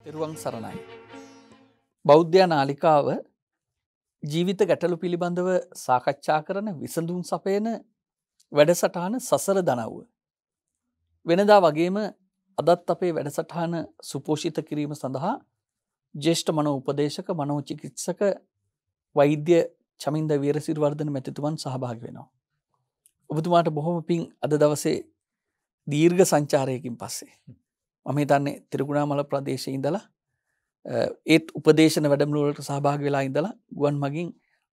තෙරුවන් සරණයි. බෞද්ධ නාලිකාව ජීවිත ගැටලු පිළිබඳව සාකච්ඡා කරන විසඳුම් සපයන වැඩසටහන සසර දනව්ව. වෙනදා වගේම අදත් අපේ වැඩසටහන සුපෝෂිත කිරීම සඳහා ජේෂ්ඨ මනෝ උපදේශක මනෝචිකිත්සක වෛද්‍ය චමින්ද වීරසිරිවර්ධන මැතිතුමන් සහභාගී වෙනවා. ඔබතුමාට බොහොම පිං අද දවසේ දීර්ඝ සංචාරයකින් පස්සේ. මම හිතන්නේ තිරිකුණාමල ප්‍රදේශයේ ඉඳලා ඒත් උපදේශන වැඩමුළු වලට සහභාගී වෙලා ඉඳලා ගුවන් මගින්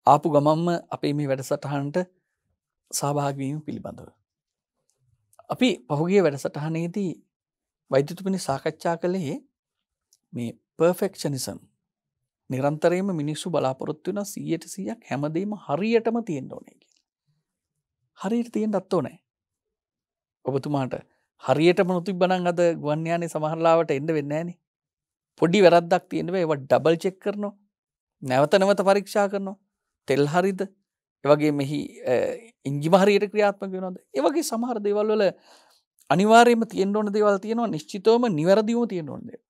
ආපු ගමන්ම අපේ මේ වැඩසටහනට සහභාගී වීම පිළිබඳව අපි පහුගිය වැඩසටහනේදී වෛද්‍යතුමනි සාකච්ඡා කළේ මේ පර්ෆෙක්ෂනිසම් නිරන්තරයෙන්ම මිනිස්සු බලාපොරොත්තු වෙන 100% හැමදේම හරියටම තියෙන්න ඕනේ කියලා. හරියට තියෙන්නත් ඕනේ. ඔබතුමාට හරියටම නොතිබ්බනම් අද ගුවන් යානේ සමහර ලාවට එන්න වෙන්නේ නැහනේ. පොඩි වැරද්දක් තියෙන බෑ ඒවා ඩබල් චෙක් කරනවා. නැවත නැවත පරීක්ෂා කරනවා. තෙල් හරියද? ඒ වගේ මෙහි එන්ජිම හරියට ක්‍රියාත්මක වෙනවද? ඒ වගේ සමහර දේවල් වල අනිවාර්යයෙන්ම තියෙන්න ඕන දේවල් තියෙනවා නිශ්චිතවම නිවැරදිවම තියෙන්න ඕන දේවල්.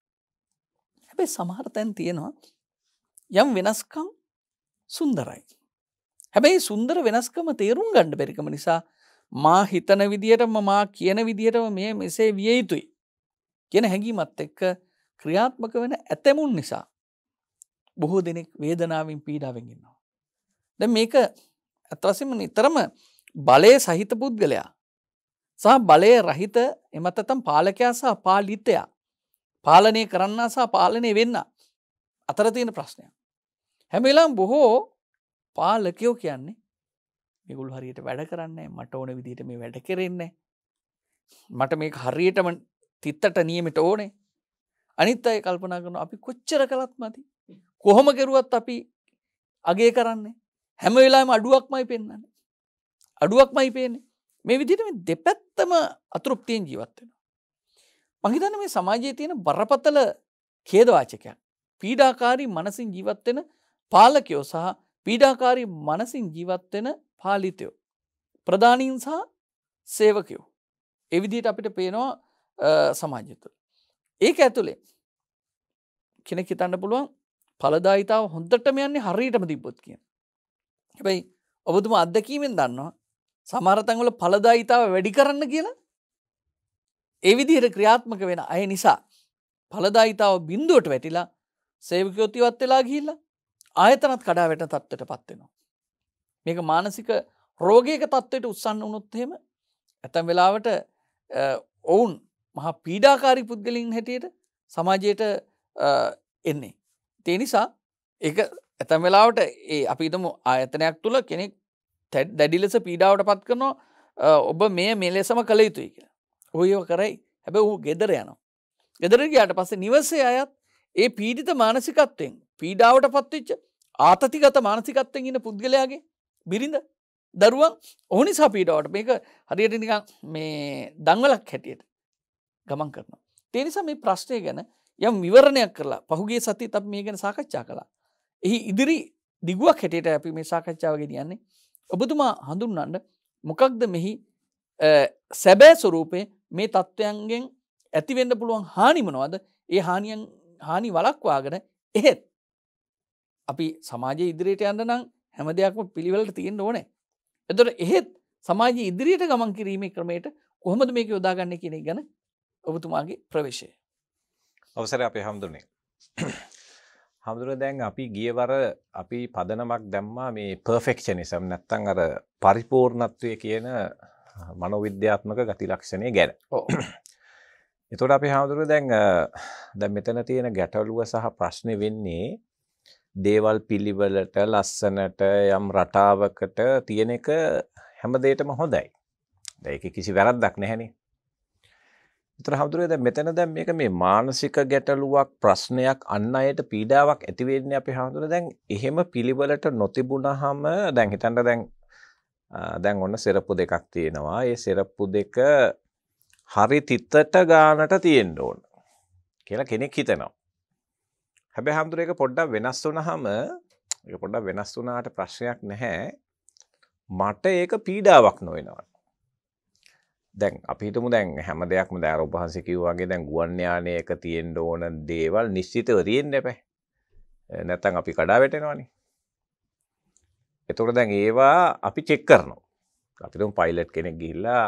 හැබැයි සමහර තැන් තියෙනවා යම් වෙනස්කම් සුන්දරයි. හැබැයි සුන්දර වෙනස්කම තේරුම් ගන්න බැරිකම නිසා මා හිතන විදියටම මා කියන විදියටම මේ මෙසේ විය යුතුයි කියන හැඟීමත් එක්ක ක්‍රියාත්මක වෙන ඇතැමුන් නිසා බොහෝ දෙනෙක් වේදනාවෙන් පීඩාවෙන් ඉන්නවා. දැන් මේක අත් වශයෙන්ම නිතරම බලයේ සහිත පුද්ගලයා සහ බලයේ රහිත එමත් නැත්නම් පාලකයා සහ පාලිතයා පාලනය කරන්නා සහ පාලනය වෙන්න අතර තියෙන ප්‍රශ්නයක්. හැම වෙලාවෙම බොහෝ පාලකයෝ කියන්නේ මේගොල්ලෝ හරියට වැඩ කරන්නේ මට ඕන විදිහට මේ වැඩ කරෙන්නේ මට මේක හරියටම තිත්තට නියමිට ඕනේ. අනිත් අය කල්පනා කරනවා අපි කොච්චර කළත් මදි. කොහොම කරුවත් අපි අගය කරන්නේ හැම වෙලාවෙම අඩුවක්මයි පෙන්වන්නේ. අඩුවක්මයි පේන්නේ. මේ විදිහට මේ දෙපැත්තම අතෘප්තියෙන් ජීවත් වෙනවා. මං හිතන්නේ මේ සමාජයේ තියෙන බරපතල ඛේදවාචකයක්. පීඩාකාරී මනසින් ජීවත් වෙන පාලකයෝ සහ පීඩාකාරී මනසින් ජීවත් වෙන පාලිතයෝ. ප්‍රධානීන් සහ සේවකයෝ. ඒ විදිහට අපිට පේනවා සමාජය තුළ. ඒක ඇතුලේ කෙනෙක් හිතන්න පුළුවන් ඵලදායිතාව හොඳටම යන්නේ හරියටම තිබ්බොත් කියන. හැබැයි ඔබතුමා අත්දැකීමෙන් දන්නවා සමහර තැන්වල ඵලදායිතාව වැඩි කරන්න කියලා ඒ විදිහට ක්‍රියාත්මක වෙන අය නිසා ඵලදායිතාව බිඳුවට වැටිලා සේවකයෝ ඉවත් වෙලා ගිහිල්ලා ආයතනත් කඩා වැටෙන තත්ත්වයටපත් වෙනවා. මේක මානසික රෝගයක තත්ත්වයට උස්සන්න වුණොත් එහෙම ඇතැම් වෙලාවට ඔවුන් මහා පීඩාකාරී පුද්ගලයන් හැටියට සමාජයට එන්නේ. ඒ නිසා ඒක ඇතැම් වෙලාවට ඒ අපි හිතමු ආයතනයක් තුල කෙනෙක් දැඩි ලෙස පීඩාවට පත් කරනවා ඔබ මේ ලෙසම කළ යුතුයි කියලා. ඔයව කරයි. හැබැයි ඌ ගෙදර යනවා. ගෙදර ගියාට පස්සේ නිවසේ අයත් ඒ පීඩිත මානසිකත්වයෙන් පීඩාවට පත්වෙච්ච ආතතිගත මානසිකත්වයෙන් ඉන්න පුද්ගලයාගේ බිරිඳ දරුවන් ඔහු නිසා පීඩාවට මේක හරියට නිකන් මේ දන්වලක් හැටියට ගමන් කරනවා. ඒ නිසා මේ ප්‍රශ්නය ගැන යම් විවරණයක් කරලා පහුගිය සතියේත් අපි මේ ගැන සාකච්ඡා කළා. එහි ඉදිරි දිගුවක් හැටියට අපි මේ සාකච්ඡාව ගෙනියන්නේ. ඔබතුමා හඳුන්වන්න මොකක්ද මෙහි සැබෑ ස්වરૂපේ මේ තත්ත්වයන්ගෙන් ඇති වෙන්න පුළුවන් හානි මොනවද? ඒ හානි වළක්වාගෙන එහෙත් අපි සමාජයේ ඉදිරියට යන්න නම් හැම දෙයක්ම පිළිවෙලට තියෙන්න ඕනේ. එතකොට එහෙත් සමාජයේ ඉදිරියට ගමන් කිරීමේ ක්‍රමයට කොහොමද මේක යොදාගන්නේ කියන එක ගැන ඔබතුමාගේ ප්‍රවේශය. අවසරයි අපේ හැමදෙරේ. හැමදෙරේ දැන් අපි ගියවර අපි පදනමක් දැම්මා මේ පර්ෆෙක්ෂනිසම් නැත්තම් අර පරිපූර්ණත්වයේ කියන මනෝවිද්‍යාත්මක ගති ලක්ෂණය ගැන. ඔව්. එතකොට අපි හැමදෙරේ දැන් මෙතන තියෙන ගැටලුව සහ ප්‍රශ්නේ වෙන්නේ දේවල් පිළිවෙලට ලස්සනට යම් රටාවකට තියෙන එක හැම දෙයකම හොඳයි. දැන් ඒක කිසි වැරද්දක් නැහැනේ. ඒතර හැමදෙරේ දැන් මෙතන දැන් මේක මේ මානසික ගැටලුවක් ප්‍රශ්නයක් අන් අයට පීඩාවක් ඇති වෙන්නේ අපි හැමදෙරේ දැන් එහෙම පිළිවෙලට නොතිබුණාම දැන් හිතන්න දැන් ඔන්න සෙරප්පු දෙකක් තියෙනවා. ඒ සෙරප්පු දෙක හරි තිත්තට ගානට තියෙන්න ඕන කියලා කෙනෙක් හිතනවා. හැබැයි හැමදෙරේ ඒක පොඩ්ඩක් වෙනස් වුණාම ඒක පොඩ්ඩක් වෙනස් වුණාට ප්‍රශ්නයක් නැහැ. මට ඒක පීඩාවක් නොවෙනවා. දැන් අපි හිතමු දැන් හැම දෙයක්ම දැන් ඔබ වහන්සේ කිව්වා වගේ දැන් ගුවන් යානයක තියෙන්න ඕන දේවල් නිශ්චිතව තියෙන්න එපා. නැත්තම් අපි කඩා වැටෙනවානේ. එතකොට දැන් ඒවා අපි චෙක් කරනවා. අපි තුමු පයිලට් කෙනෙක් ගිහිල්ලා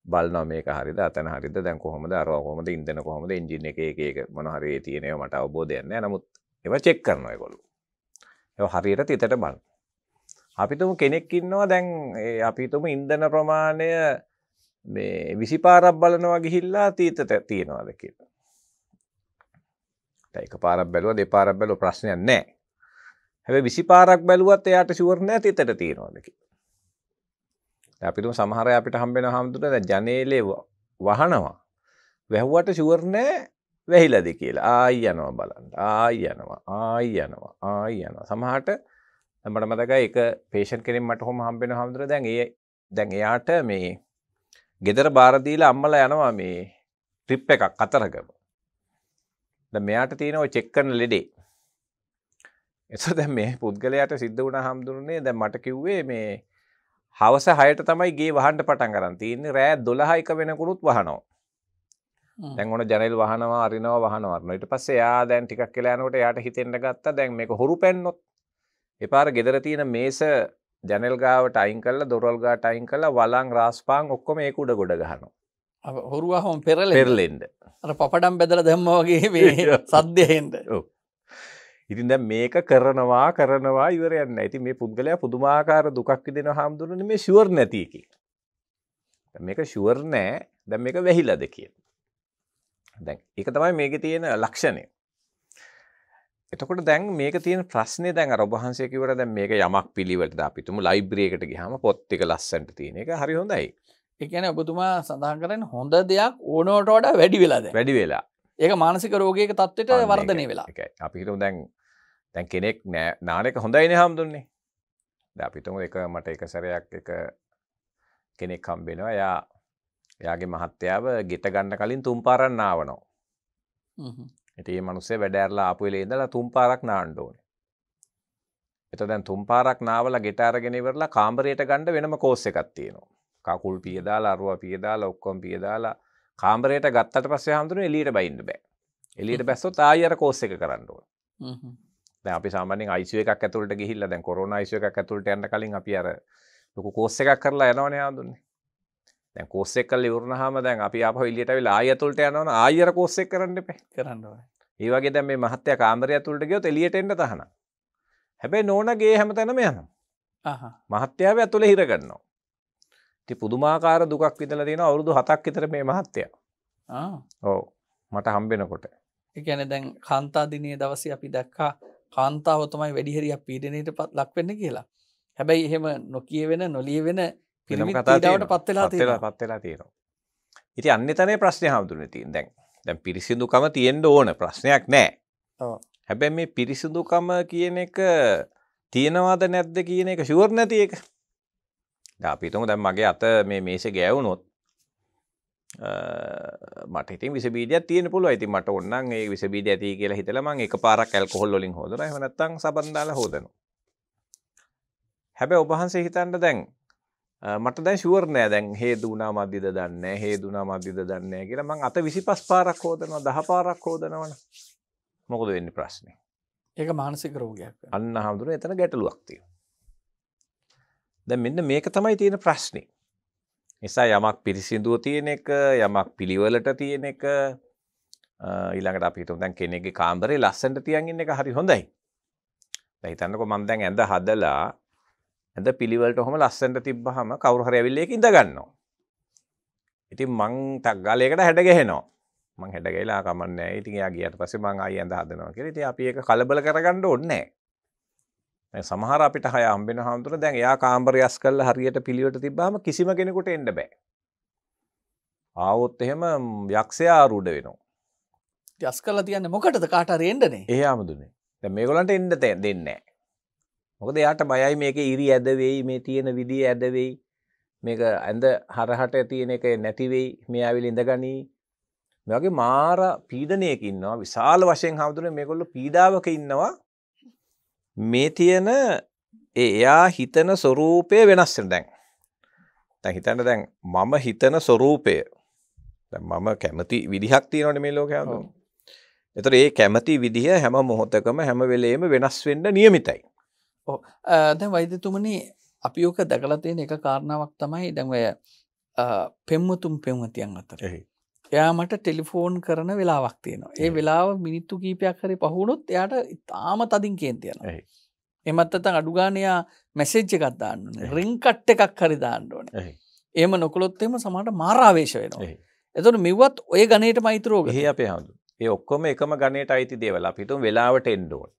බලනවා මේක හරියද අතන හරියද දැන් කොහොමද අරවා කොහොමද ඉන්ධන කොහොමද එන්ජින් එකේ එක මොන හරි තියෙනවා මට අවබෝධයක් නැහැ. නමුත් ඒවා චෙක් කරනවා ඒගොල්ලෝ. ඒවා හරියට තිතට බලනවා. අපි තුමු කෙනෙක් ඉන්නවා දැන් අපි තුමු ඉන්ධන ප්‍රමාණය මේ 20 පාරක් බලනවා ගිහිල්ලා තීතට තියනවාද කියලා. දැන් එක පාරක් බැලුවා දෙපාරක් බැලුවා ප්‍රශ්නයක් නැහැ. හැබැයි 20 පාරක් බැලුවත් එයාට ෂුවර් නැහැ තීතට තියනවාද කියලා. දැන් අපි තුමු සමහර අය අපිට හම්බ වෙන හැමදෙරේ දැන් ජනේලේ වහනවා. වැහුවට ෂුවර් නැහැ වැහිලාද කියලා. ආයි යනවා බලන්න. ආයි යනවා. සමහරට මට මතකයි එක පේෂන්ට් කෙනෙක් මට කොහොම හම්බ වෙන හැමදෙරේ දැන් එයාට මේ ගෙදර බාර දීලා අම්මලා යනවා මේ ට්‍රිප් එකක් කතරගම. දැන් මෙයාට තියෙන ඔය චෙක් කරන ලෙඩේ. එතකොට දැන් මේ පුද්ගලයාට සිද්ධ වුණා හම්දුනේ දැන් මට කිව්වේ මේ හවස 6ට තමයි ගේ වහන්න පටන් ගන්න තියෙන්නේ රෑ 12ක වෙනකුණුත් වහනවා. දැන් ඔන ජනෙල් වහනවා අරිනවා. ඊට පස්සේ එයා දැන් ටිකක් වෙලා යනකොට එයාට හිතෙන්න ගත්තා දැන් මේක හොරු පැන්නොත් එපාර ගෙදර තියෙන මේස ජනෙල් ගාවට අයින් කරලා දොරවල් ගාවට අයින් කරලා වලං රාස්පාන් ඔක්කොම ඒක උඩ ගොඩ ගහනවා. හොරුවහම පෙරලෙන්න. අර පපඩම් බෙදලා දැම්මා වගේ මේ සද්දෙහෙන්න. ඔව්. ඉතින් දැන් මේක කරනවා ඉවරයක් නැහැ. ඉතින් මේ පුද්ගලයා පුදුමාකාර දුකක් විඳිනවා හාමුදුරනේ මේ ෂුවර් නැති එකේ. දැන් මේක ෂුවර් නැහැ. දැන් මේක වැහිලාද කියලා. දැන් ඒක තමයි මේකේ තියෙන ලක්ෂණය. එතකොට දැන් මේක තියෙන ප්‍රශ්නේ දැන් අර ඔබ වහන්සේ කිව්වට දැන් මේක යමක් පිළිවෙලට අපි තුමු ලයිබ්‍රරි එකට ගියාම පොත් ටික ලස්සනට තියෙන එක හරි හොඳයි. ඒ කියන්නේ ඔබතුමා සඳහන් කරන්නේ හොඳ දෙයක් ඕනවට වඩා වැඩි වෙලා දැන්. වැඩි වෙලා. ඒක මානසික රෝගයක තත්ත්වයට වර්ධනය වෙලා. ඒකයි. අපි හිතමු දැන් කෙනෙක් නාන එක හොඳයිනේ හැමදුන්නේ. දැන් අපි හිතමු මට එක සැරයක් එක කෙනෙක් හම්බ වෙනවා. එයාගේ මහත්තයාව ගෙට ගන්න කලින් 3 පාරක් නාවනවා. ඉතින් මේ මිනිස්සේ වැඩ ඇරලා ආපු වෙලේ ඉඳලා 3 පාරක් නාන්න ඕනේ. එතකොට දැන් 3 පාරක් නාවලා ගෙට අරගෙන ඉවරලා කාමරයට ගන්න වෙනම කෝස් එකක් තියෙනවා. කකුල් පිය දාලා අරුවා පිය දාලා ඔක්කොම පිය දාලා කාමරයට ගත්තට පස්සේ හැමදෙරේ එළියට බයින්න බෑ. එළියට බැස්සොත් ආයෙ අර කෝස් එක කරන්න ඕනේ. දැන් අපි සාමාන්‍යයෙන් ICU එකක් ඇතුළට ගිහිල්ලා දැන් කොරෝනා ICU එකක් ඇතුළට යන්න කලින් අපි අර ලොකු කෝස් එකක් කරලා යනවනේ හැමදෙන්නේ. දැන් කෝස් එක කරලා ඉවරනහම දැන් අපි ආපහු එළියට ආවිලා ආයෙ ඇතුළට යනවනේ ආයෙ අර කෝස් එක කරන්න එපා. කරන්න ඕනේ. ඒ වගේ දැන් මේ මහත්තයා කාමරය ඇතුළට ගියොත් එළියට එන්න තහනම්. හැබැයි නෝනාගේ හැමතැනම යනවා. මහත්තයාව ඇතුළේ හිර ගන්නවා. ඉතින් පුදුමාකාර දුකක් විඳලා තියෙනවා අවුරුදු 7ක් විතර මේ මහත්තයා. ඔව්. මට හම්බෙනකොට. ඒ කියන්නේ දැන් කාන්තා දිනේ දවසේ අපි දැක්කා කාන්තාව තමයි වැඩි හරියක් පීඩනයට ලක් වෙන්නේ කියලා. හැබැයි එහෙම නොකියවෙන නොලියවෙන පිරිමි පීඩාවට පත් වෙලා තියෙනවා. ඉතින් අන්නේතරේ ප්‍රශ්නේ හම්දුනේ තියෙන දැන් පිරිසිදුකම තියෙන්න ඕන ප්‍රශ්නයක් නැහැ. ඔව්. හැබැයි මේ පිරිසිදුකම කියන එක තියෙනවද නැද්ද කියන එක ෂුවර් නැති එක. දැන් අපි හිතමු දැන් මගේ අත මේ මේසේ ගෑවුනොත් මට ඉතින් විස බීජයක් තියෙන්න පුළුවන්. ඉතින් මට ඕන නම් ඒ විස බීජය ඇති කියලා හිතලා මම එකපාරක් ඇල්කොහොල් වලින් හොදනවා. එහෙම නැත්නම් සබන් දාලා හොදනවා. හැබැයි ඔබ වහන්සේ හිතන්න දැන් මට දැන් ෂුවර් නෑ දැන් හේදුනා මදිද දන්නේ හේදුනා මදිද දන්නේ කියලා මං අත 25 පාරක් හොදනවා 10 පාරක් හොදනවනේ. මොකද වෙන්නේ ප්‍රශ්නේ? ඒක මානසික රෝගයක්. අන්න හඳුනේ එතන ගැටලුවක් තියෙනවා. දැන් මෙන්න මේක තමයි තියෙන ප්‍රශ්නේ. නිසා යමක් පිරිසිදුව තියෙන එක, යමක් පිළිවෙලට තියෙන එක ඊළඟට අපි හිතමු දැන් කෙනෙක්ගේ කාමරේ ලස්සනට තියන් ඉන්න එක හරි හොඳයි. දැන් හිතන්නකෝ මම දැන් ඇඳ හදලා ඇඳ පිළිවෙලට ඔහම ලස්සනට තිබ්බහම කවුරු හරි ඇවිල්ලා ඒක ඉඳ ගන්නවා. ඉතින් මං ටක් ගාලා ඒකට හැඩ ගැහෙනවා. මං හැඩ ගැහිලා කමන්නේ නැහැ. ඉතින් එයා ගියාට පස්සේ මං ආයෙ ඇඳ හදනවා කියලා. ඉතින් අපි ඒක කලබල කරගන්න ඕනේ නැහැ. දැන් සමහර අපිට හය හම්බෙන හැමතොර දැන් එයා කාමරය අස් කරලා හරියට පිළිවෙලට තිබ්බහම කිසිම කෙනෙකුට එන්න බෑ. ආවොත් එහෙම යක්ෂයා ආරූඪ වෙනවා. යස් කරලා තියන්නේ මොකටද කාට හරි එන්නනේ. ඒ ආමුදුනේ. දැන් මේගොල්ලන්ට එන්න දෙන්නේ නැහැ. මොකද එයාට බයයි මේකේ ඉරි ඇද වෙයි, මේ තියෙන විදිය ඇද වෙයි. මේක ඇඳ හරහට තියෙන එක නැති වෙයි. මේ ආවිල ඉඳගනි. මේ වගේ මාර පීඩනයක ඉන්නවා. විශාල වශයෙන් හැමතුනේ මේගොල්ලෝ පීඩාවක ඉන්නවා. මේ තියෙන එයා හිතන ස්වરૂපය වෙනස් වෙන දැන් දැන් හිතන්න දැන් මම හිතන ස්වરૂපය දැන් මම කැමති විදිහක් තියෙනවනේ මේ ලෝකේ ඔව්. හැමෝම. ඒතර ඒ කැමති විදිහ හැම මොහොතකම හැම වෙලේම වෙනස් වෙන්න නියමිතයි. ඔව්. දැන් වෛද්‍යතුමනි අපි ඔක දැකලා තියෙන එක කාරණාවක් තමයි දැන් ඔය පෙම්වතුන් පෙම්වතියන් අතර. එහේ. එයා මට ටෙලිෆෝන් කරන වෙලාවක් තියෙනවා. ඒ වෙලාව මිනිත්තු කීපයක් හරි පහු වුණොත් එයාට ඉතාම තදින් කේන්ති යනවා. එහේ. එහෙමත් නැත්නම් අඩු ගානේ එයා මැසේජ් එකක් දාන්න ඕනේ. රින් කට් එකක් හරි දාන්න ඕනේ. එහේ. එහෙම නොකළොත් එහෙම සමහරට මාර ආවේශ වෙනවා. එහේ. එතකොට මෙව්වත් ඔය ගණේටම අයිති රෝග. එහේ අපේ හඳු. ඒ ඔක්කොම එකම ගණයට අයිති දේවල්. අපි හිතමු වෙලාවට එන්න ඕන.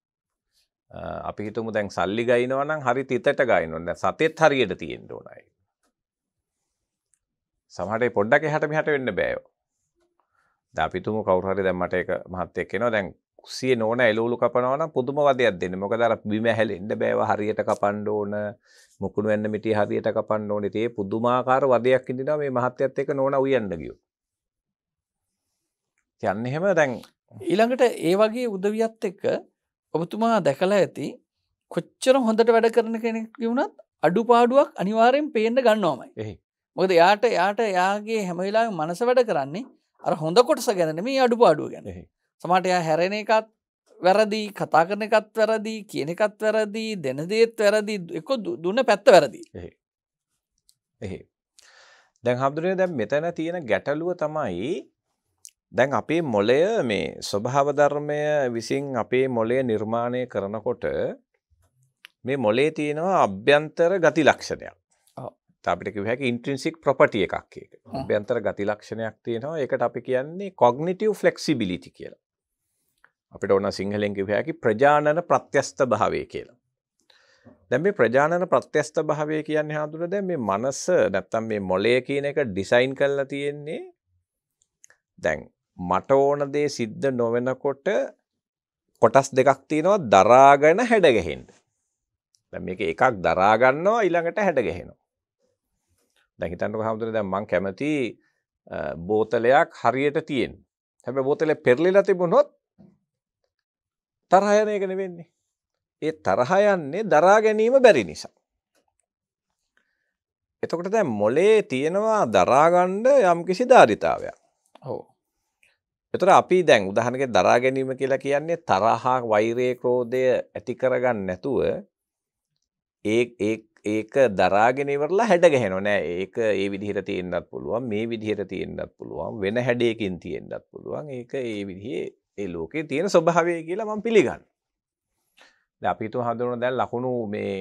අපි හිතමු දැන් සල්ලි ගයිනවා නම් හරි තිතට ගයිනවා. දැන් සතෙත් හරියට තියෙන්න ඕනයි. සමහරට පොඩ්ඩක් එහාට මෙහාට වෙන්න බෑ. දැන් අපි හිතමු කවුරු හරි දැන් මට එක මහත්තයෙක් එනවා දැන් කුස්සියේ නෝන එළවලු කපනවා නම් පුදුම වදයක් දෙන්නේ. මොකද අර බිම හැලෙන්න බෑව හරියට කපන්න ඕන. මුකුණු වෙන්න මිටි හරියට කපන්න ඕනේ. ඒ පුදුමාකාර වදයක් ඉඳිනවා මේ මහත්තයත් එක්ක නෝන උයන්න ගියොත්. යන්නේ එහෙම දැන් ඊළඟට ඒ වගේ උදවියත් එක්ක ඔබතුමා දැකලා ඇති කොච්චර හොඳට වැඩ කරන කෙනෙක් වුණත් අඩුපාඩුවක් අනිවාර්යෙන් පේන්න ගන්නවමයි. එහේ. මොකද එයාට එයාගේ හැම වෙලාවෙම මනස වැඩ කරන්නේ අර හොඳ කොටස ගැන නෙමෙයි අඩුපාඩුව ගැන. එහේ. සමහරට එයා හැරෙන එකත් වැරදි, කතා කරන එකත් වැරදි, කියන එකත් වැරදි, දෙන දේත් වැරදි, එක්ක දුන්න පැත්ත වැරදි. එහේ. දැන් හම්දුනේ දැන් මෙතන තියෙන ගැටලුව තමයි දැන් අපේ මොළය මේ ස්වභාව ධර්මය විසින් අපේ මොළය නිර්මාණය කරනකොට මේ මොළේ තියෙනවා අභ්‍යන්තර ගති ලක්ෂණයක්. ඔව්. අපිට කිව්ව හැකි ඉන්ට්‍රින්සික් ප්‍රොපර්ටි එකක් ඒක. අභ්‍යන්තර ගති ලක්ෂණයක් තියෙනවා. ඒකට අපි කියන්නේ cognitive flexibility කියලා. අපිට ඕන සිංහලෙන් කිව්ව හැකි ප්‍රජානන ප්‍රත්‍යස්ත භාවය කියලා. දැන් මේ ප්‍රජානන ප්‍රත්‍යස්ත භාවය කියන්නේ හඳුනන දැන් මේ මනස නැත්තම් මේ මොළය කියන එක ඩිසයින් කරලා තියෙන්නේ දැන් මට ඕන දේ සිද්ධ නොවෙනකොට කොටස් දෙකක් තියෙනවා දරාගෙන හැඩ ගැහෙන්න. දැන් මේක එකක් දරා ගන්නවා ඊළඟට හැඩ ගැහෙනවා. දැන් හිතන්නකෝ හැමෝටම දැන් මං කැමති බෝතලයක් හරියට තියෙන්න. හැබැයි බෝතලේ පෙරලිලා තිබුණොත් තරහ යන එක නෙවෙන්නේ. ඒ තරහ යන්නේ දරා ගැනීම බැරි නිසා. එතකොට දැන් මොලේ තියෙනවා දරා ගන්න යම්කිසි ධාරිතාවයක්. ඔව්. එතකොට අපි දැන් උදාහරණයක් දරා ගැනීම කියලා කියන්නේ තරහ, වෛරය, ක්‍රෝධය ඇති කරගන්න නැතුව ඒක දරාගෙන ඉවරලා හැඩ ගැහෙනවා නෑ. ඒක ඒ විදිහට තියෙන්නත් පුළුවන්, මේ විදිහට තියෙන්නත් පුළුවන්, වෙන හැඩයකින් තියෙන්නත් පුළුවන්. ඒක ඒ විදිහේ ඒ ලෝකේ තියෙන ස්වභාවය කියලා මම පිළිගන්නවා. දැන් අපි හිතුව හඳුනන දැන් ලකුණු මේ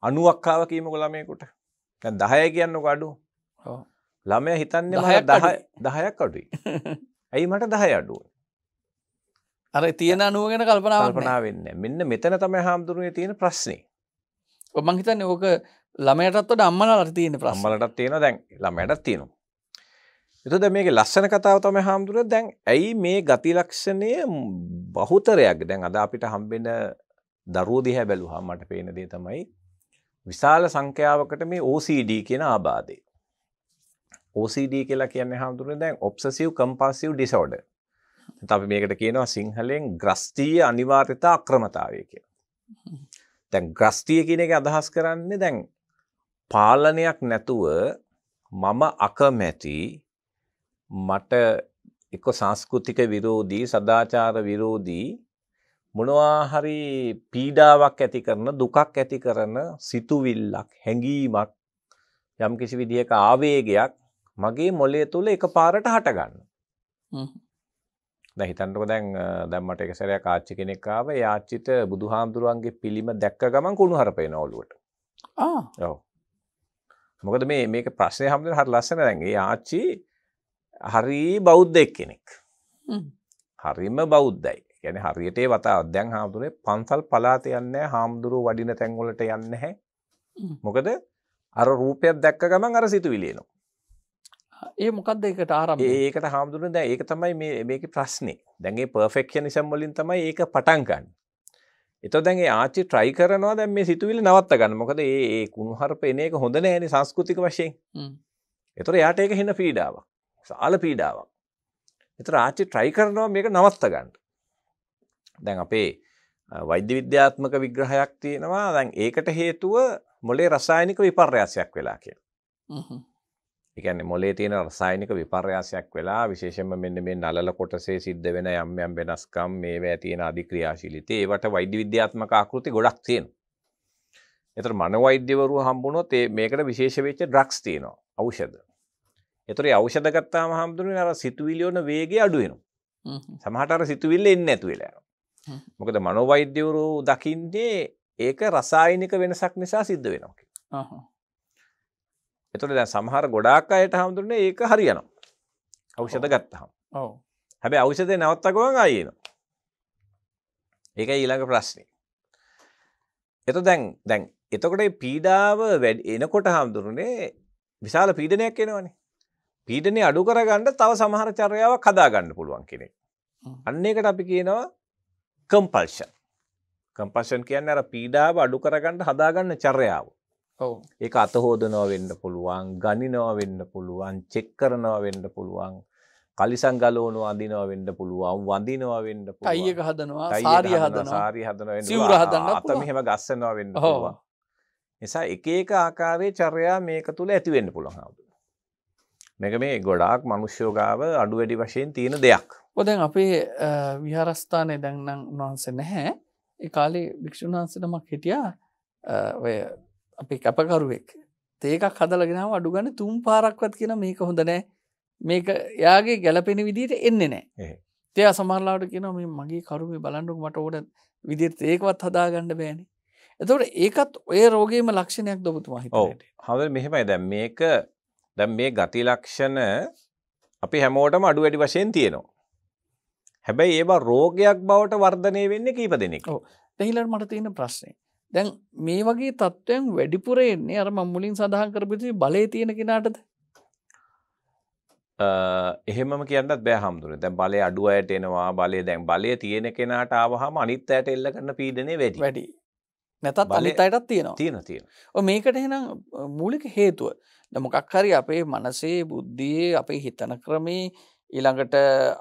90ක් ආව කියමුකෝ ළමයෙකුට. දැන් 10 කියන්නකෝ අඩු. ඔව්. ළමයා හිතන්නේ 10ක් අඩුයි. ඇයි මට 10 අඩු? අර තියෙන 90 ගැන කල්පනාවක් කල්පනා වෙන්නේ නැහැ. මෙන්න මෙතන තමයි හාමුදුරුවනේ තියෙන ප්‍රශ්නේ. ඔව් මං හිතන්නේ ඕක ළමයටත් වඩා අම්මලාට තියෙන ප්‍රශ්න. අම්මලටත් තියෙනවා දැන් ළමයටත් තියෙනවා. එතකොට දැන් මේකේ ලස්සන කතාව තමයි හාමුදුරුවෝ දැන් ඇයි මේ ගති ලක්ෂණය බහුතරයක් දැන් අද අපිට හම්බෙන දරුවෝ දිහා බැලුවාම මට පේන දේ තමයි විශාල සංඛ්‍යාවකට මේ OCD කියන ආබාධය. OCD කියලා කියන්නේ හාමුදුරුවනේ දැන් obsessive compulsive disorder. අපි මේකට කියනවා සිංහලෙන් ග්‍රස්තීය අනිවාර්යතා අක්‍රමතාවය කියලා. දැන් ග්‍රස්තීය කියන එක අදහස් කරන්නේ දැන් පාලනයක් නැතුව මම අකමැති මට එක්ක සංස්කෘතික විරෝධී සදාචාර විරෝධී මොනවා හරි පීඩාවක් ඇති කරන දුකක් ඇති කරන සිතුවිල්ලක් හැඟීමක් යම් කිසි විදිහක ආවේගයක් මගේ මොළය තුල එකපාරට හට ගන්නවා. දැන් හිතන්නකෝ දැන් මට එක සැරයක් ආච්චි කෙනෙක් ආව. ඒ ආච්චිට බුදුහාමුදුරුවන්ගේ පිළිම දැක්ක ගමන් කුණුහරුප එනවා ඔළුවට. ඔව්. මොකද මේක ප්‍රශ්නේ හැමදේම හරි ලස්සන. දැන් ඒ ආච්චි හරි බෞද්ධ කෙනෙක්. හරිම බෞද්ධයි. කියන්නේ හරියට ඒ වතාවක් දැන් හාමුදුරුවෝ පන්සල් පළාත යන්නේ නැහැ. හාමුදුරුවෝ වඩින තැන් වලට යන්නේ නැහැ. මොකද අර රූපයක් දැක්ක ගමන් අර සිතුවිලි එනවා. ඒ මොකක්ද ඒකට ආරම්භය? ඒකට හාමුදුරුවෝ දැන් ඒක තමයි මේකේ ප්‍රශ්නේ. දැන් මේ පර්ෆෙක්ෂනිසම් වලින් තමයි ඒක පටන් ගන්න. ඒතකොට දැන් ඒ ආච්චි try කරනවා දැන් මේ සිතුවිලි නවත්ත ගන්න. මොකද ඒ කුණුහරුප එන එක හොඳ නැහැනේ සංස්කෘතික වශයෙන්. ඒතකොට එයාට ඒක හින පීඩාවක්. සාල පීඩාවක්. ඒතකොට ආච්චි try කරනවා මේක නවත්ත ගන්න. දැන් අපේ වෛද්‍ය විද්‍යාත්මක විග්‍රහයක් තියෙනවා. දැන් ඒකට හේතුව මොලේ රසායනික විපර්යාසයක් වෙලා කියලා. ඒ කියන්නේ මොලේ තියෙන රසායනික විපර්යාසයක් වෙලා විශේෂයෙන්ම මෙන්න මේ නලල කොටසේ සිද්ධ වෙන යම් යම් වෙනස්කම් මේවා තියෙන අධික්‍රියාශීලීත්වය ඒවට වෛද්‍ය විද්‍යාත්මක ආකෘති ගොඩක් තියෙනවා. ඒතර මනෝවෛද්‍යවරු හම්බුනොත් මේකට විශේෂ වෙච්ච ඩ්‍රග්ස් තියෙනවා ඖෂධ. ඒතර ඒ ඖෂධ ගත්තාම හම්බුනේ අර සිතුවිලි වල වේගය අඩු වෙනවා. සමහරට අර සිතුවිල්ල එන්නේ නැතු වෙලා යනවා. මොකද මනෝවෛද්‍යවරු දකින්නේ ඒක රසායනික වෙනසක් නිසා සිද්ධ වෙනවා කියලා. එතකොට දැන් සමහර ගොඩාක් අයට හම්බුනේ ඒක හරියනවා. ඖෂධ ගත්තාම. ඔව්. හැබැයි ඖෂධේ නවත්ත ගමන් ආයෙ එනවා. ඒකයි ඊළඟ ප්‍රශ්නේ. එතකොට මේ පීඩාව එනකොට හම්බුනේ විශාල පීඩනයක් එනවනේ. පීඩනේ අඩු කරගන්න තව සමහර චර්යාවක් හදාගන්න පුළුවන් කෙනෙක්. අන්න ඒකට අපි කියනවා කම්පල්ෂන්. කම්පල්ෂන් කියන්නේ අර පීඩාව අඩු කරගන්න හදාගන්න චර්යාව. ඔව්. ඒක අත හොදනවා වෙන්න පුළුවන්, ගනිනවා වෙන්න පුළුවන්, චෙක් කරනවා වෙන්න පුළුවන්, කලිසම් ගලවනවා අඳිනවා වෙන්න පුළුවන්, වඳිනවා වෙන්න පුළුවන්. ටයි එක හදනවා, ටයි එක හදනවා, සාරිය හදනවා වෙන්න සිවුර හදන්න අත පුළුවන්. මෙහෙම ගස්සනවා වෙන්න පුළුවන්. නිසා එක එක ආකාරයේ චර්යා මේක තුල ඇති වෙන්න පුළුවන්. මේක මේ ගොඩාක් මිනිස්සු ගාව අඩු වැඩි වශයෙන් තියෙන දෙයක්. ඔය දැන් අපේ විහාරස්ථානයේ දැන් නම් උන්වහන්සේ නැහැ. ඒ කාලේ භික්ෂුන් වහන්සේ නමක් හිටියා ඔය අපේ කැපකරුවෙක්. තේ එකක් හදලා ගෙනාව අඩු ගන්න 3 පාරක්වත් කියන මේක හොඳ නැහැ. මේක එයාගේ ගැළපෙන විදිහට එන්නේ නැහැ. තේ සමහරලාට කියනවා මේ මගේ කරුමේ බලන්නකො මට ඕන විදිහට ඒකවත් හදාගන්න බෑනේ. එතකොට ඒකත් ඔය රෝගයේම ලක්ෂණයක්ද ඔබතුමා හිතන්නේ? ඔව්. හවල් මෙහෙමයි දැන් මේ ගති ලක්ෂණ අපි හැමෝටම අඩු වැඩි වශයෙන් තියෙනවා. හැබැයි ඒවා රෝගයක් බවට වර්ධනය වෙන්නේ කීප දෙනෙක්. ඔව්. දැන් ඊළඟට මට තියෙන ප්‍රශ්නේ. දැන් මේ වගේ තත්ත්වයන් වැඩිපුර එන්නේ අර මම මුලින් සඳහන් කරපු විදිහේ බලයේ තියෙන කෙනාටද? එහෙමම කියන්නත් බෑ හම්දුනේ. දැන් බලය අඩු අයට එනවා. බලය තියෙන කෙනාට ආවහම අනිත් අයට එල්ල කරන පීඩනේ වැඩි. නැතත් අනිත් අයටත් තියෙනවා. තියෙනවා. ඔය මේකට එහෙනම් මූලික හේතුව දැන් මොකක් හරි අපේ මනසේ බුද්ධියේ අපේ හිතන ක්‍රමේ ඊළඟට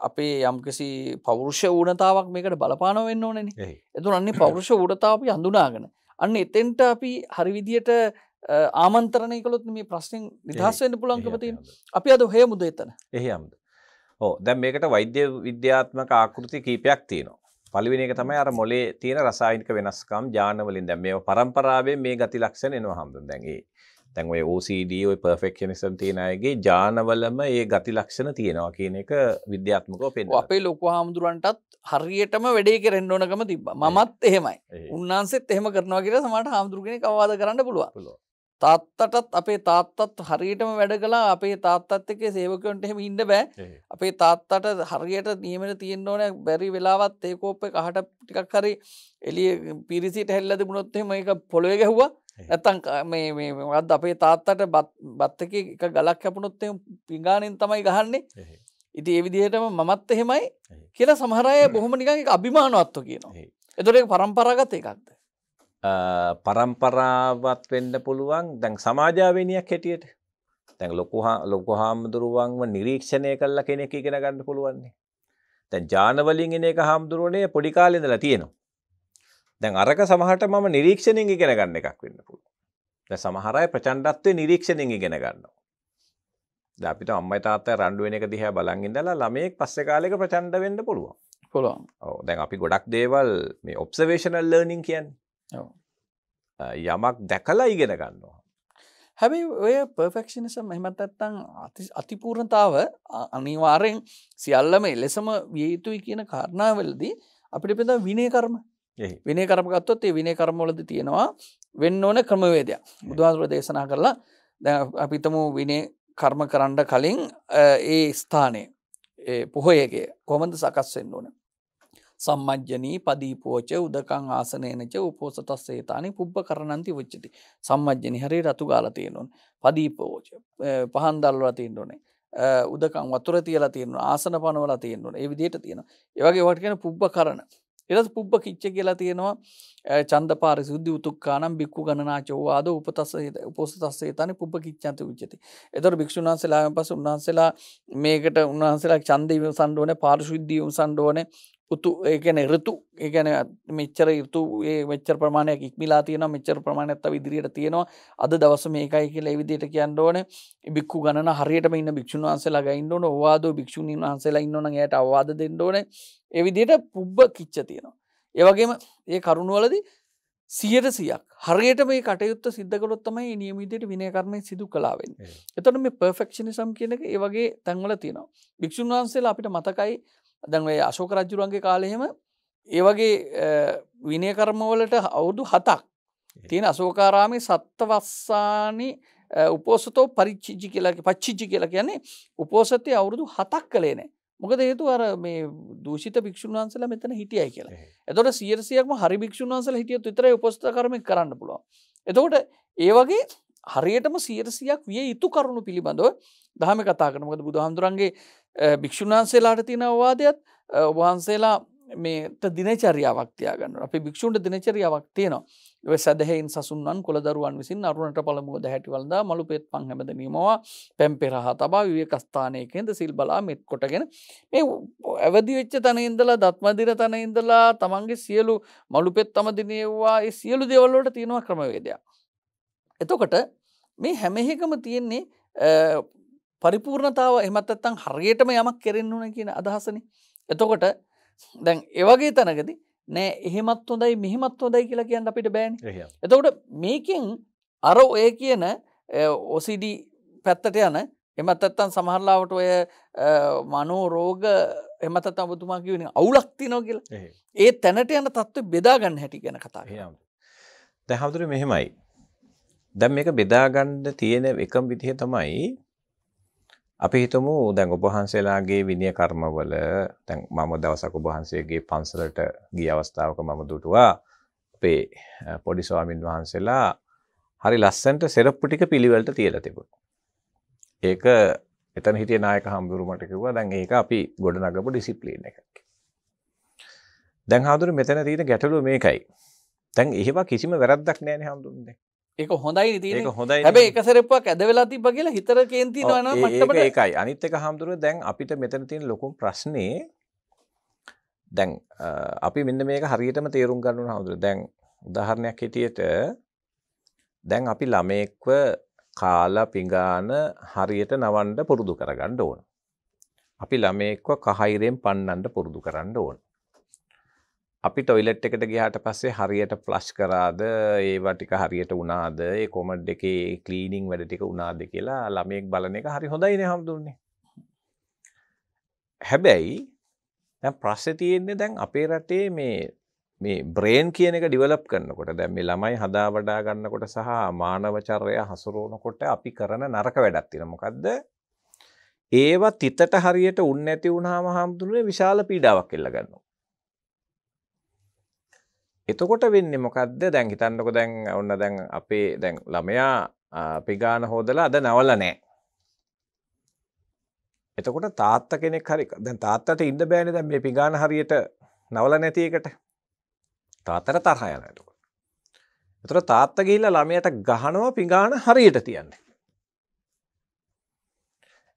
අපේ යම්කිසි පෞරුෂ ඌනතාවක් මේකට බලපානව වෙන්න ඕනේනේ. එතකොට අන්නේ පෞරුෂ ඌනතාව අපි හඳුනාගෙන අන්න එතෙන්ට අපි හරි විදියට ආමන්ත්‍රණය කළොත් මේ ප්‍රශ්نين නිදහස් වෙන්න පුළුවන්කම තියෙනවා. අපි අද හොයමුද එතන? එහෙමද. ඔව් දැන් මේකට වෛද්‍ය විද්‍යාත්මක ආකෘති කීපයක් තියෙනවා. පළවෙනි එක තමයි අර මොලේ තියෙන රසායනික වෙනස්කම් ඥාන වලින් දැන් මේව පරම්පරාවෙන් මේ ගති ලක්ෂණ එනවා හම්බුන. දැන් ඔය OCD ඔය perfectionism තියෙන අයගේ ඥානවලම ඒ ගති ලක්ෂණ තියෙනවා කියන එක විද්‍යාත්මකව පෙන්නනවා. අපේ ලොකු හාමුදුරන්ටත් හරියටම වැඩේ කරන්න ඕනකම තිබ්බා. මමත් එහෙමයි. උන්වහන්සේත් එහෙම කරනවා කියලා සමහරට හාමුදුරු කෙනෙක් අවවාද කරන්න පුළුවන්. තාත්තටත් අපේ තාත්තත් හරියටම වැඩ කළා. අපේ තාත්තත් එක්ක සේවකයන්ට එහෙම ඉන්න බෑ. අපේ තාත්තට හරියට නියමෙට තියෙන්න ඕනේ. බැරි වෙලාවත් ඒ කෝප් එක අහට ටිකක් හරි එළිය පිරිසිට හැල්ලා තිබුණොත් එහෙම ඒක පොළවේ ගැහුවා. නැත්තම් මේ මොකද්ද අපේ තාත්තට බත් එකේ එක ගලක් කැපුණොත් එහෙම පිඟානෙන් තමයි ගහන්නේ. ඉතින් ඒ විදිහටම මමත් එහෙමයි කියලා සමහර අය බොහොම නිකන් ඒක අභිමානවත්ව කියනවා. ඒතකොට ඒක පරම්පරාගත එකක්ද? පරම්පරාවත් වෙන්න පුළුවන්. දැන් සමාජාවේනියක් හැටියට දැන් ලොකු හාමුදුරුවන්ව නිරීක්ෂණය කළ කෙනෙක් ඉගෙන ගන්න පුළුවන් නේ. දැන් ඥාන වලින් එන එක හාමුදුරුවනේ පොඩි කාලේ ඉඳලා තියෙනවා. දැන් අරක සමහරට මම නිරීක්ෂණයෙන් ඉගෙන ගන්න එකක් වෙන්න පුළුවන්. දැන් සමහර අය ප්‍රචණ්ඩත්වයේ නිරීක්ෂණයෙන් ඉගෙන ගන්නවා. දැන් අපිට අම්මයි තාත්තයි රණ්ඩු වෙන එක දිහා බලන් ඉඳලා ළමයෙක් පස්සේ කාලෙක ප්‍රචණ්ඩ වෙන්න පුළුවන්. පුළුවන්. ඔව් දැන් අපි ගොඩක් දේවල් මේ ඔබ්සර්වේෂනල් ලර්නින් කියන්නේ. ඔව්. යමක් දැකලා ඉගෙන ගන්නවා. හැබැයි ඔය පර්ෆෙක්ෂනිසම් එහෙමත් නැත්නම් අතිපූර්ණතාව අනිවාර්යෙන් සියල්ලම එලෙසම විය යුතුයි කියන කාරණාවලදී අපිට පෙන්නන විනය කර්ම. විනය කර්ම ගත්තොත් ඒ විනය කර්ම වලදී තියෙනවා වෙන්න ඕන ක්‍රමවේදයක්. බුදුහාමුදුරුවෝ දේශනා කරලා දැන් අපි හිතමු විනය කර්ම කරන්න කලින් ඒ ස්ථානයේ ඒ පොහොයේගේ කොහොමද සකස් වෙන්න ඕන? සම්මජ්ජනී පදීපෝච උදකං ආසනේනච උපෝසතස්සේතානි පුබ්බකරණන්ති උච්චති. සම්මජ්ජනී හරිය රතු ගාලා තියෙන්න ඕනේ. පදීපෝච පහන් දැල්වලා තියෙන්න ඕනේ. උදකං වතුර තියලා තියෙන්න ඕනේ. ආසන පනවලා තියෙන්න ඕනේ. ඒ විදිහට තියෙනවා. ඒ වගේ ඒවට කියන පුබ්බකරණ. ඊට පස්සේ පුබ්බ කිච්ච කියලා තියෙනවා. චන්දපාරිසුද්ධි උතුක්කානම් බික්කු ගණනාචෝ වාද උපෝසතස්සේතානි පුබ්බ කිච්ඡන්ති උච්චති. ඒතර භික්ෂුන් වහන්සේලාගෙන් පස්සේ උන්වහන්සේලා මේකට උන්වහන්සේලා ඡන්දය විමසන්න ඕනේ, පාරිශුද්ධිය විමසන්න ඕනේ, උතු ඒ කියන්නේ ඍතු ඒ කියන්නේ මෙච්චර ඍතු ඒ මෙච්චර ප්‍රමාණයක් ඉක්මලා තියෙනවා මෙච්චර ප්‍රමාණයක් තව ඉදිරියට තියෙනවා අද දවස මේකයි කියලා ඒ විදිහට කියන්න ඕනේ බික්කු ගණන හරියටම ඉන්න භික්ෂුන් වහන්සේලා ගයින්න ඕනේ ඕවාදෝ භික්ෂුණීන් වහන්සේලා ඉන්න ඕන නම් එයාට අවවාද දෙන්න ඕනේ ඒ විදිහට පුබ්බ කිච්ච තියෙනවා ඒ වගේම මේ කරුණවලදී 100% හරියට මේ කටයුත්ත සිද්ධ කළොත් තමයි නියම විදිහට විනය කර්මය සිදු කළා වෙන්නේ. එතකොට මේ පර්ෆෙක්ෂනිසම් කියන එක ඒ වගේ තැන්වල තියෙනවා. භික්ෂුන් වහන්සේලා අපිට මතකයි දැන් ඔය අශෝක රජුරුවන්ගේ කාලේ එහෙම ඒ වගේ විනය කර්ම වලට අවුරුදු 7ක් තියෙන අශෝකාරාමේ සත්වස්සානි උපෝසතෝ පරිච්ඡිජ්ජි කියලා කියන්නේ උපෝසතේ අවුරුදු 7ක් කළේ නැහැ. මොකද හේතුව අර මේ දූෂිත භික්ෂුන් වහන්සේලා මෙතන හිටියයි කියලා. එතකොට 100%ක්ම හරි භික්ෂුන් වහන්සේලා හිටියොත් විතරයි උපෝසත කර්මයක් කරන්න පුළුවන්. එතකොට ඒ වගේ හරියටම 100%ක් විය යුතු කරුණු පිළිබඳව දහමේ කතා කරනවා. මොකද බුදුහාමුදුරන්ගේ භික්ෂුන් වහන්සේලාට තියෙන අවවාදයත් ඔබ වහන්සේලා මේට දිනචරියාවක් තියාගන්න ඕනේ. අපේ භික්ෂුන්ට දිනචරියාවක් තියෙනවා. ඒ සදහෙයින් සසුන්වන් කුලදරුවන් විසින් අරුණට පළමුව දැහැටි වළඳා මලු පෙත් පන් හැමද නියමවා පෙම් පෙරහ තබා විවේක ස්ථානයකින්ද සිල් බලා මෙත් කොටගෙන මේ අවදි වෙච්ච තැන ඉඳලා දත්මදිර තැන ඉඳලා තමන්ගේ සියලු මලු පෙත් තම දිනේවා ඒ සියලු දේවල් වලට තියෙනවා ක්‍රමවේදයක්. එතකොට මේ හැම එකම තියෙන්නේ පරිපූර්ණතාව එහෙමත් නැත්නම් හරියටම යමක් කෙරෙන්න ඕන කියන අදහසනේ. එතකොට දැන් ඒ වගේ තැනකදී නෑ එහෙමත් හොඳයි මෙහෙමත් හොඳයි කියලා කියන්න අපිට බෑනේ. එතකොට මේකෙන් අර ඔය කියන OCD පැත්තට යන එහෙමත් නැත්නම් සමහර ලාවට ඔය මනෝ රෝග එහෙමත් නැත්නම් ඔබතුමා කියුවේ අවුලක් තියෙනවා කියලා. ඒ තැනට යන තත්ත්වෙ බෙදා ගන්න හැටි ගැන කතා කරනවා. දැන් හවුදුනේ මෙහෙමයි. දැන් මේක බෙදා ගන්න තියෙන එකම විදිහ තමයි අපි හිතමු දැන් ඔබ වහන්සේලාගේ විනය කර්මවල දැන් මම දවසක් ඔබ වහන්සේගේ පන්සලට ගිය අවස්ථාවක මම දුටුවා අපේ පොඩි ස්වාමින් වහන්සේලා හරි ලස්සනට සෙරප්පු ටික පිළිවෙලට තියලා තිබුණා. ඒක එතන හිටිය නායක හම්බුරු මට කිව්වා දැන් ඒක අපි ගොඩනගපු ඩිසිප්ලින් එකක්. දැන් හාමුදුරු මෙතන තියෙන ගැටලුව මේකයි. දැන් එහෙම කිසිම වැරද්දක් නැහැ නේ හාමුදුරුනේ. ඒක හොඳයි තියෙන්නේ. ඒක හොඳයි. හැබැයි එක සෙරප්පුවක් ඇද වෙලා තිබ්බා කියලා හිතර කේන්ති නෝ යනවා මට්ටමට. ඒකයි. අනිත් එක හාමුදුරුවෝ දැන් අපිට මෙතන තියෙන ලොකුම ප්‍රශ්නේ දැන් අපි මෙන්න මේක හරියටම තේරුම් ගන්න ඕන හාමුදුරුවෝ. දැන් උදාහරණයක් හිටියට දැන් අපි ළමයෙක්ව කාලා පිඟාන හරියට නවන්න පුරුදු කරගන්න ඕන. අපි ළමයෙක්ව කහයිරෙන් පන්නන්න පුරුදු කරන්න ඕන. අපි ටොයිලට් එකට ගියාට පස්සේ හරියට ෆ්ලෂ් කරාද ඒවා ටික හරියට වුණාද ඒ කොමඩ් එකේ ක්ලීනින් වැඩ ටික වුණාද කියලා ළමයෙක් බලන එක හරි හොඳයිනේ හම්දුන්නේ. හැබැයි දැන් ප්‍රශ්නේ තියෙන්නේ දැන් අපේ රටේ මේ බ්‍රේන් කියන එක ඩිවෙලොප් කරනකොට දැන් මේ ළමයි හදා වඩා ගන්නකොට සහ මානව චර්ය හසුරවනකොට අපි කරන නරක වැඩක් තියෙනවා. මොකද්ද? ඒවා තිතට හරියට උන්නේ නැති වුණාම හම්දුනේ විශාල පීඩාවක් එල්ල ගන්නවා. එතකොට වෙන්නේ මොකද්ද? දැන් හිතන්නකො දැන් ඔන්න දැන් අපේ දැන් ළමයා පිගාන හොදලා අද නවල නැහැ. එතකොට තාත්තා කෙනෙක් හරි දැන් තාත්තට ඉන්න බෑනේ දැන් මේ පිගාන හරියට නවල නැති එකට. තාත්තට තරහ යනවා එතකොට. එතකොට තාත්තා ගිහිල්ලා ළමයට ගහනවා පිගාන හරියට තියන්නේ.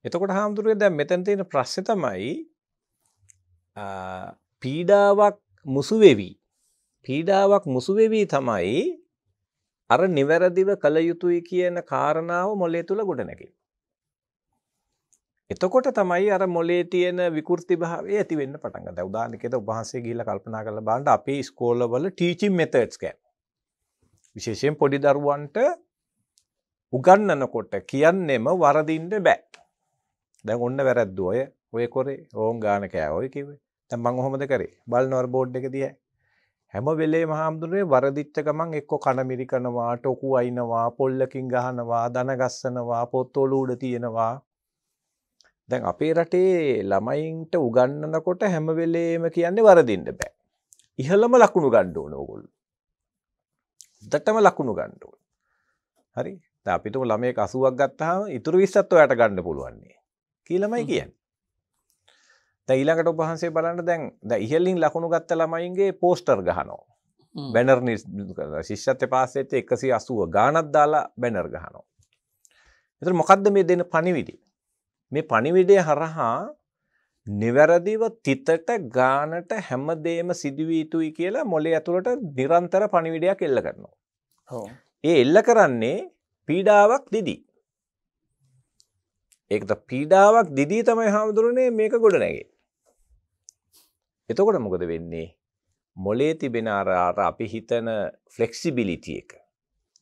එතකොට හාමුදුරුවෝ දැන් මෙතන තියෙන ප්‍රශ්නේ තමයි පීඩාවක් මුසු වෙවි තමයි අර නිවැරදිව කළ යුතුයි කියන කාරණාව මොලේ තුල ගොඩ නැගෙන්නේ. එතකොට තමයි අර මොලේ තියෙන විකෘති භාවය ඇති වෙන්න පටන් ගන්නවා. උදාහරණයකට ඔබ වහන්සේ ගිහිල්ලා කල්පනා කරලා බලන්න අපේ ඉස්කෝලවල ටීචින් මෙතඩ්ස් ගැන. විශේෂයෙන් පොඩි දරුවන්ට උගන්වනකොට කියන්නෙම වරදින්න බෑ. දැන් ඔන්න වැරද්දුව ඔය කරේ ඕම් ගාන කෑවොයි කිව්වේ. දැන් මම කොහොමද කරේ? බලනවර බෝඩ් එක දිහා හැම වෙලේම හාමුදුරනේ වරදිච්ච ගමන් එක්ක කන මිරිකනවා, ටොකු අයින්නවා, පොල්ලකින් ගහනවා, දන ගස්සනවා, පොත්වල උඩ තියනවා. දැන් අපේ රටේ ළමයින්ට උගන්වනකොට හැම වෙලේම කියන්නේ වරදින්න බෑ. ඉහළම ලකුණු ගන්න ඕන ඕගොල්ලෝ. දෙටම ලකුණු ගන්න ඕන. හරි? දැන් අපිට ළමයෙක් 80ක් ගත්තාම ඉතුරු 20ත් ඔයාට ගන්න පුළුවන් නේ. කීළමයි කියන්නේ. දැන් ඊළඟට ඔබ වහන්සේ බලන්න දැන් ඉහළින් ලකුණු ගත්ත ළමයින්ගේ පෝස්ටර් ගහනවා. බැනර් ශිෂ්‍යත්වයේ පාස් වෙච්ච 180 ගාණක් දාලා බැනර් ගහනවා. එතකොට මොකද්ද මේ දෙන පණිවිඩය? මේ පණිවිඩය හරහා නිවැරදිව තිතට ගානට හැමදේම සිදුවිය යුතුයි කියලා මොලේ ඇතුළට නිරන්තර පණිවිඩයක් එල්ල කරනවා. ඔව්. ඒ එල්ල කරන්නේ පීඩාවක් දිදී. ඒකට පීඩාවක් දිදී තමයි හාමුදුරනේ මේක ගොඩ නැගෙන්නේ. එතකොට මොකද වෙන්නේ? මොලේ තිබෙන අර අපි හිතන ෆ්ලෙක්සිබිලිටි එක.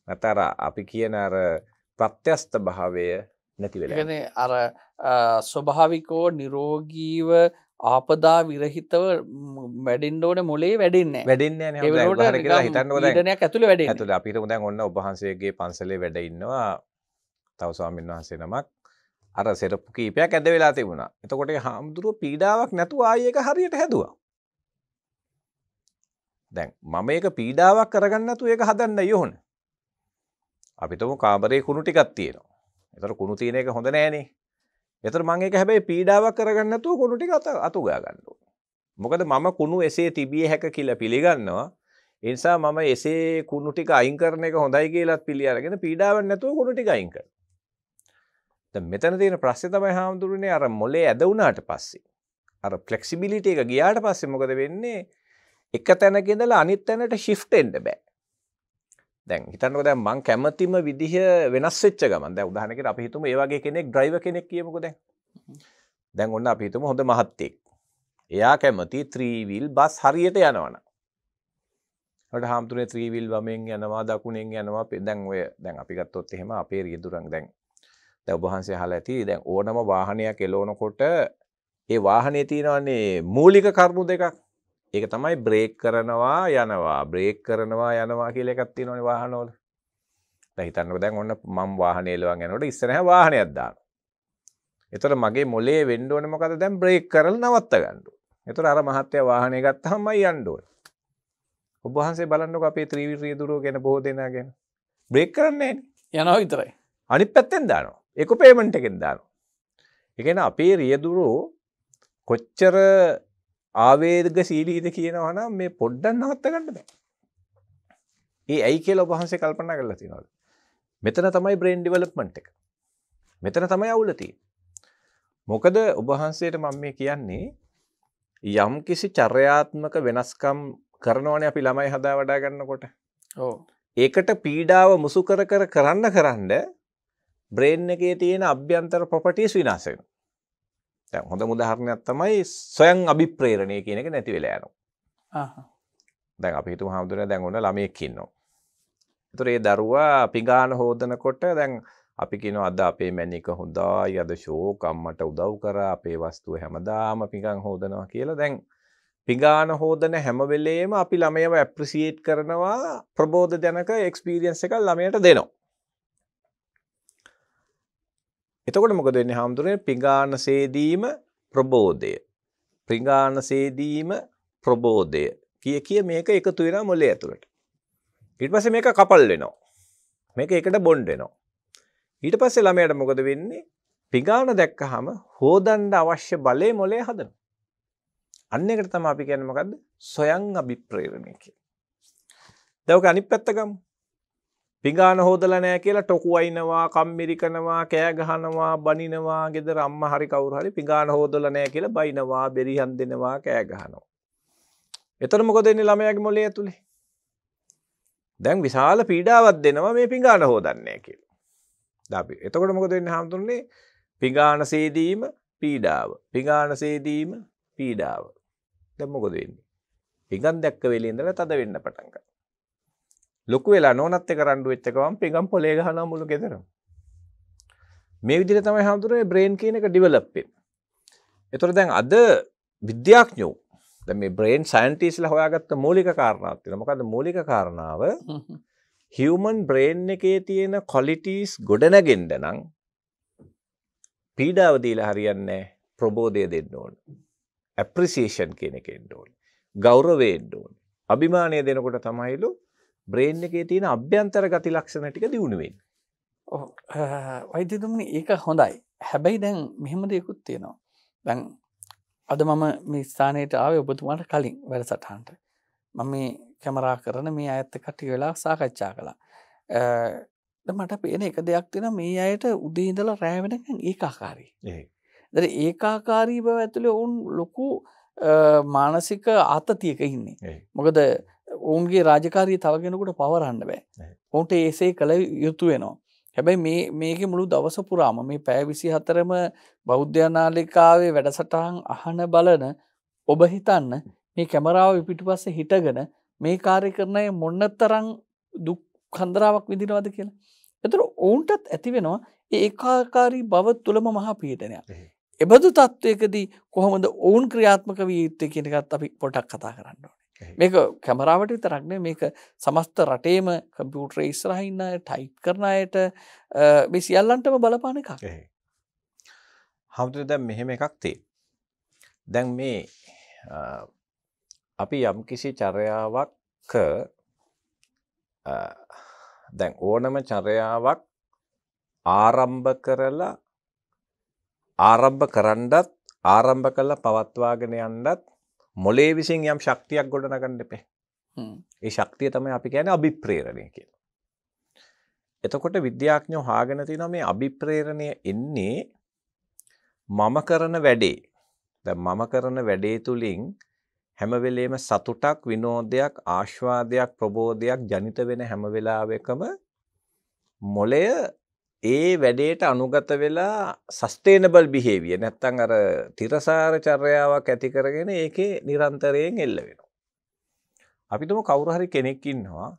නැතර අපි කියන අර ප්‍රත්‍යස්ත භාවය නැති වෙලා. ඒ කියන්නේ අර ස්වභාවිකව නිරෝගීව ආපදා විරහිතව වැඩෙන්න ඕනේ මොලේ වැඩෙන්නේ නැහැ. වැඩෙන්නේ නැහැ නේ. හොඳයි. උදාහරණ කියලා හිතන්නකෝ දැන්. පීඩනයක් ඇතුලේ වැඩෙන්නේ. ඇතුලේ අපි හිතමු දැන් ඔන්න ඔබ වහන්සේගේ පන්සලේ වැඩ ඉන්නවා. තව ස්වාමීන් වහන්සේ නමක්. අර සෙරප්පු කීපයක් ඇද වෙලා තිබුණා. එතකොට ඒ හාමුදුරුවෝ පීඩාවක් නැතුව ආයෙ ඒක හරියට හැදුවා. දැන් මම ඒක පීඩාවක් කරගන්න නැතුව ඒක හදන්නයි ඕන. අපි තුමු කාමරේ කුණු ටිකක් තියෙනවා. ඒතර කුණු තියෙන එක හොඳ නෑනේ. ඒතර මම ඒක හැබැයි පීඩාවක් කරගන්න නැතුව කුණු ටික අතු ගා ගන්න ඕන. මොකද මම කුණු එසේ තිබිය හැක කියලා පිළිගන්නවා. ඒ නිසා මම එසේ කුණු ටික අයින් කරන එක හොඳයි කියලාත් පිළි අරගෙන පීඩාවක් නැතුව කුණු ටික අයින් කරනවා. දැන් මෙතන තියෙන ප්‍රශ්නේ තමයි හාමුදුරනේ අර මොලේ ඇද වුණාට පස්සේ අර ෆ්ලෙක්සිබිලිටි එක ගියාට පස්සේ මොකද වෙන්නේ? එක තැනක ඉඳලා අනිත් තැනට shift වෙන්න බෑ. දැන් හිතන්නකෝ දැන් මං කැමතිම විදිහ වෙනස් වෙච්ච ගමන් දැන් උදාහරණයකට අපි හිතමු ඒ වගේ කෙනෙක් ඩ්‍රයිවර් කෙනෙක් කියමුකෝ දැන්. දැන් ඔන්න අපි හිතමු හොඳ මහත්තයෙක්. එයා කැමති 3 wheel බස් හරියට යනවනම්. හොඳ හාමුදුරනේ 3 wheel වමෙන් යනවා දකුණෙන් යනවා දැන් අපි ගත්තොත් එහෙම අපේ රියදුරන් දැන් ඔබ වහන්සේ අහලා ඇති දැන් ඕනම වාහනයක් එලවනකොට ඒ වාහනේ තියෙනවනේ මූලික කරුණු දෙකක්. ඒක තමයි බ්‍රේක් කරනවා යනවා කියලා එකක් තියෙනවනේ වාහනවල. දැන් හිතන්නකෝ දැන් ඔන්න මම වාහනේ එලවන් යනකොට ඉස්සරහා වාහනයක් දානවා. ඒතර මගේ මොලේ වෙන්න ඕනේ මොකද දැන් බ්‍රේක් කරලා නවත්ත ගන්න ඕනේ. ඒතර අර මහත්තයා වාහනේ ගත්තාම මම යන්න ඕනේ. ඔබ වහන්සේ බලන්නකෝ අපේ ත්‍රිවිධ රියදුරෝ ගැන බොහෝ දෙනා ගැන. බ්‍රේක් කරන්නේ නැහැ යනවා විතරයි. අනිත් පැත්තෙන් දානවා. ඒක පේමන්ට් එකෙන් දානවා. ඒ කියන්නේ අපේ රියදුරෝ කොච්චර ආවේගශීලීද කියනවා නම් මේ පොඩ්ඩක් නවත්ත ගන්න බෑ. ඒ ඇයි කියලා ඔබ වහන්සේ කල්පනා කරලා තියෙනවද? මෙතන තමයි බ්‍රේන් ඩෙවලොප්මන්ට් එක. මෙතන තමයි අවුල තියෙන්නේ. මොකද ඔබ වහන්සේට මම මේ කියන්නේ යම් කිසි චර්යාත්මක වෙනස්කම් කරනවනේ අපි ළමයි හදා වඩා ගන්නකොට. ඔව්. ඒකට පීඩාව මුසු කරන්න බ්‍රේන් එකේ තියෙන අභ්‍යන්තර ප්‍රොපර්ටිස් විනාශ වෙනවා. දැන් හොඳම උදාහරණයක් තමයි ස්වයං අභිප්‍රේරණය කියන එක නැති වෙලා යනවා. දැන් අපි හිතමු හාමුදුරනේ දැන් ඔන්න ළමයෙක් ඉන්නවා. ඒතර ඒ දරුවා පිඟාන හොදනකොට දැන් අපි කියනවා අද අපේ මැනික හොඳයි අද ෂෝක් අම්මට උදව් කරා අපේ වස්තුව හැමදාම පිඟාන හොදනවා කියලා දැන් පිඟාන හොදන හැම වෙලේම අපි ළමයව ඇප්‍රීසියේට් කරනවා ප්‍රබෝධජනක එක්ස්පීරියන්ස් එකක් ළමයට දෙනවා. එතකොට මොකද වෙන්නේ හාමුදුරනේ පිඟාන සේදීම ප්‍රබෝධය. පිඟාන සේදීම ප්‍රබෝධය. කිය මේක එකතු වෙනවා මොලේ ඇතුළට. ඊට පස්සේ මේක කපල් වෙනවා. මේක එකට බොන්ඩ් වෙනවා. ඊට පස්සේ ළමයාට මොකද වෙන්නේ? පිඟාන දැක්කහම හොදන්න අවශ්‍ය බලය මොලේ හදනවා. අන්න එකට තමයි අපි කියන්නේ මොකද්ද? ස්වයං අභිප්‍රේරණය කියලා. දැන් ඔක අනිත් පැත්ත ගමු. පිඟාන හොදලා නැහැ කියලා ටොකු අයින්නවා, කම්මිරි කරනවා, කෑ ගහනවා, බනිනවා, ගෙදර අම්මා හරි කවුරු හරි පිඟාන හොදලා නැහැ කියලා බයිනවා, බෙරිහන් දෙනවා, කෑ ගහනවා. එතන මොකද වෙන්නේ ළමයාගේ මොලේ ඇතුලේ? දැන් විශාල පීඩාවක් දෙනවා මේ පිඟාන හොදන්නේ කියලා. දාපි. එතකොට මොකද වෙන්නේ හාමුදුරනේ? පිඟාන සේදීම පීඩාව. පිඟාන සේදීම පීඩාව. දැන් මොකද වෙන්නේ? පිඟන් දැක්ක වෙලේ ඉඳලා තද වෙන්න පටන් ගන්නවා. ලොකු වෙලා නෝනත් එක රණ්ඩු වෙච්ච ගමන් පිඟන් පොලේ ගහනවා මුළු ගෙදරම. මේ විදිහට තමයි හාමුදුරනේ බ්‍රේන් කියන එක ඩෙවලොප් වෙන්නේ. ඒතර දැන් අද විද්‍යාඥයෝ දැන් මේ බ්‍රේන් සයන්ටිස්ට්ලා හොයාගත්ත මූලික කාරණාවක් තියෙනවා. මොකද්ද මූලික කාරණාව? හියුමන් බ්‍රේන් එකේ තියෙන ක්වොලිටිස් ගොඩනගෙන්න නම් පීඩාව දීලා හරියන්නේ නැහැ. ප්‍රබෝධය දෙන්න ඕන. ඇප්‍රීසියේෂන් කියන එක එන්න ඕන. ගෞරවය එන්න ඕන. අභිමානය දෙනකොට තමයිලු බ්‍රේන් එකේ තියෙන අභ්‍යන්තර ගති ලක්ෂණ ටික දියුණු වෙන්නේ. ඔව්. වෛද්‍යතුමනි ඒක හොඳයි. හැබැයි දැන් මෙහෙම දෙයක්ත් තියෙනවා. දැන් අද මම මේ ස්ථානයට ආවේ ඔබතුමාට කලින් වැඩසටහනට. මම මේ කැමරා කරන මේ අයත් එක්ක ටික වෙලා සාකච්ඡා කළා. මට පේන එක දෙයක් තියෙනවා මේ අයට උදේ ඉඳලා රෑ වෙනකන් ඒකාකාරයි. ඒතර ඒකාකාරී බව ඇතුලේ ඔවුන් ලොකු මානසික ආතතියක ඉන්නේ. මොකද ඔවුන්ගේ රාජකාරිය තව කෙනෙකුට පවරන්න බෑ. ඔවුන්ට ඒසේ කළ යුතු වෙනවා. හැබැයි මේකේ මුළු දවස පුරාම මේ පැය 24ම බෞද්ධ නාලිකාවේ වැඩසටහන් අහන බලන ඔබ හිතන්න මේ කැමරාව පිටුපස්සේ හිටගෙන මේ කාර්ය කරන අය මොනතරම් දුක් කන්දරාවක් විඳිනවද කියලා. ඒතර ඔවුන්ටත් ඇති වෙනවා ඒ ඒකාකාරී බව තුලම මහා පීඩනයක්. එබඳු තත්වයකදී කොහොමද ඔවුන් ක්‍රියාත්මක විය යුත්තේ කියන එකත් අපි පොඩ්ඩක් කතා කරන්න ඕනේ. මේක කැමරාවට විතරක් නෙවෙයි මේක සමස්ත රටේම කම්පියුටරේ ඉස්සරහින් ඉන්න අය ටයිප් කරන අයට මේ සියල්ලන්ටම බලපාන එකක්. හවුද දැන් මෙහෙම එකක් තියෙනවා. දැන් මේ අපි යම්කිසි චර්යාවක් දැන් ඕනම චර්යාවක් ආරම්භ කරන්නත් ආරම්භ කළා පවත්වාගෙන යන්නත් මොලේ විසින් යම් ශක්තියක් ගොඩනගන්න එපේ. ඒ ශක්තිය තමයි අපි කියන්නේ අභිප්‍රේරණය කියලා. එතකොට විද්‍යාඥයෝ හොයාගෙන තිනවා මේ අභිප්‍රේරණය එන්නේ මම කරන වැඩේ. දැන් මම කරන වැඩේ තුලින් හැම වෙලේම සතුටක්, විනෝදයක්, ආස්වාදයක්, ප්‍රබෝධයක් ජනිත වෙන හැම වෙලාවෙකම මොලය ඒ වැඩේට අනුගත වෙලා සස්ටේනබල් බිහේවියර් නැත්තම් අර තිරසාර චර්යාවක් ඇති කරගෙන ඒකේ නිරන්තරයෙන් එල්ල වෙනවා. අපි තුමු කවුරු හරි කෙනෙක් ඉන්නවා.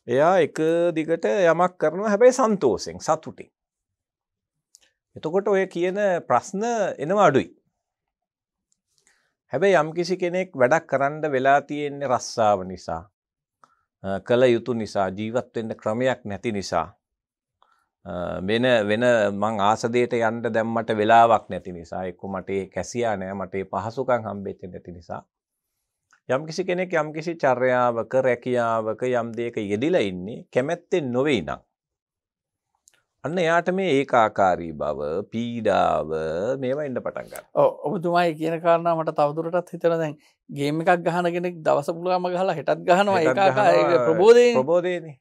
එයා එක දිගට යමක් කරනවා හැබැයි සන්තෝෂෙන්, සතුටින්. එතකොට ඔය කියන ප්‍රශ්න එනවා අඩුයි. හැබැයි යම්කිසි කෙනෙක් වැඩක් කරන්න වෙලා තියෙන්නේ රස්සාව නිසා, කල යුතු නිසා, ජීවත් වෙන්න ක්‍රමයක් නැති නිසා, වෙන මං ආස දෙයට යන්න දැම්මට වෙලාවක් නැති නිසා, එක්ක මට ඒ කැසියා නැහැ, මට ඒ පහසුකම් හම්බෙච්ච නැති නිසා යම්කිසි කෙනෙක් යම්කිසි චර්යාවක, රැකියාවක යම් දෙයක යෙදිලා ඉන්නේ කැමැත්තෙන් නොවේ නම් අන්න එයාට මේ ඒකාකාරී බව, පීඩාව මේවා එන්න පටන් ගන්නවා. ඔව් ඔබතුමායි කියන කාරණා මට තවදුරටත් හිතෙනවා. දැන් ගේම් එකක් ගහන කෙනෙක් දවස පුරාම ගහලා හෙටත් ගහනවා ඒකාකාරී ප්‍රබෝධයනේ.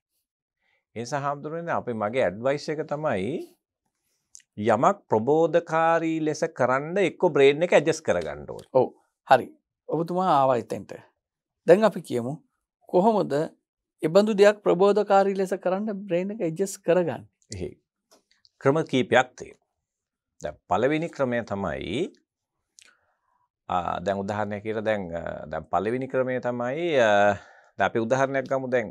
ඒ නිසා හාමුදුරනේ අපි මගේ ඇඩ්වයිස් එක තමයි යමක් ප්‍රබෝධකාරී ලෙස කරන්න එක්ක බ්‍රේන් එක ඇඩ්ජස්ට් කරගන්න ඕනේ. ඔව් හරි. ඔබතුමා ආවා එතෙන්ට. දැන් අපි කියමු කොහොමද ඒබඳු දෙයක් ප්‍රබෝධකාරී ලෙස කරන්න බ්‍රේන් එක ඇඩ්ජස්ට් කරගන්නේ? එහෙයි. ක්‍රම කීපයක් තියෙනවා. දැන් පළවෙනි ක්‍රමය තමයි දැන් උදාහරණයක් කියලා දැන් පළවෙනි ක්‍රමය තමයි දැන් අපි උදාහරණයක් ගමු. දැන්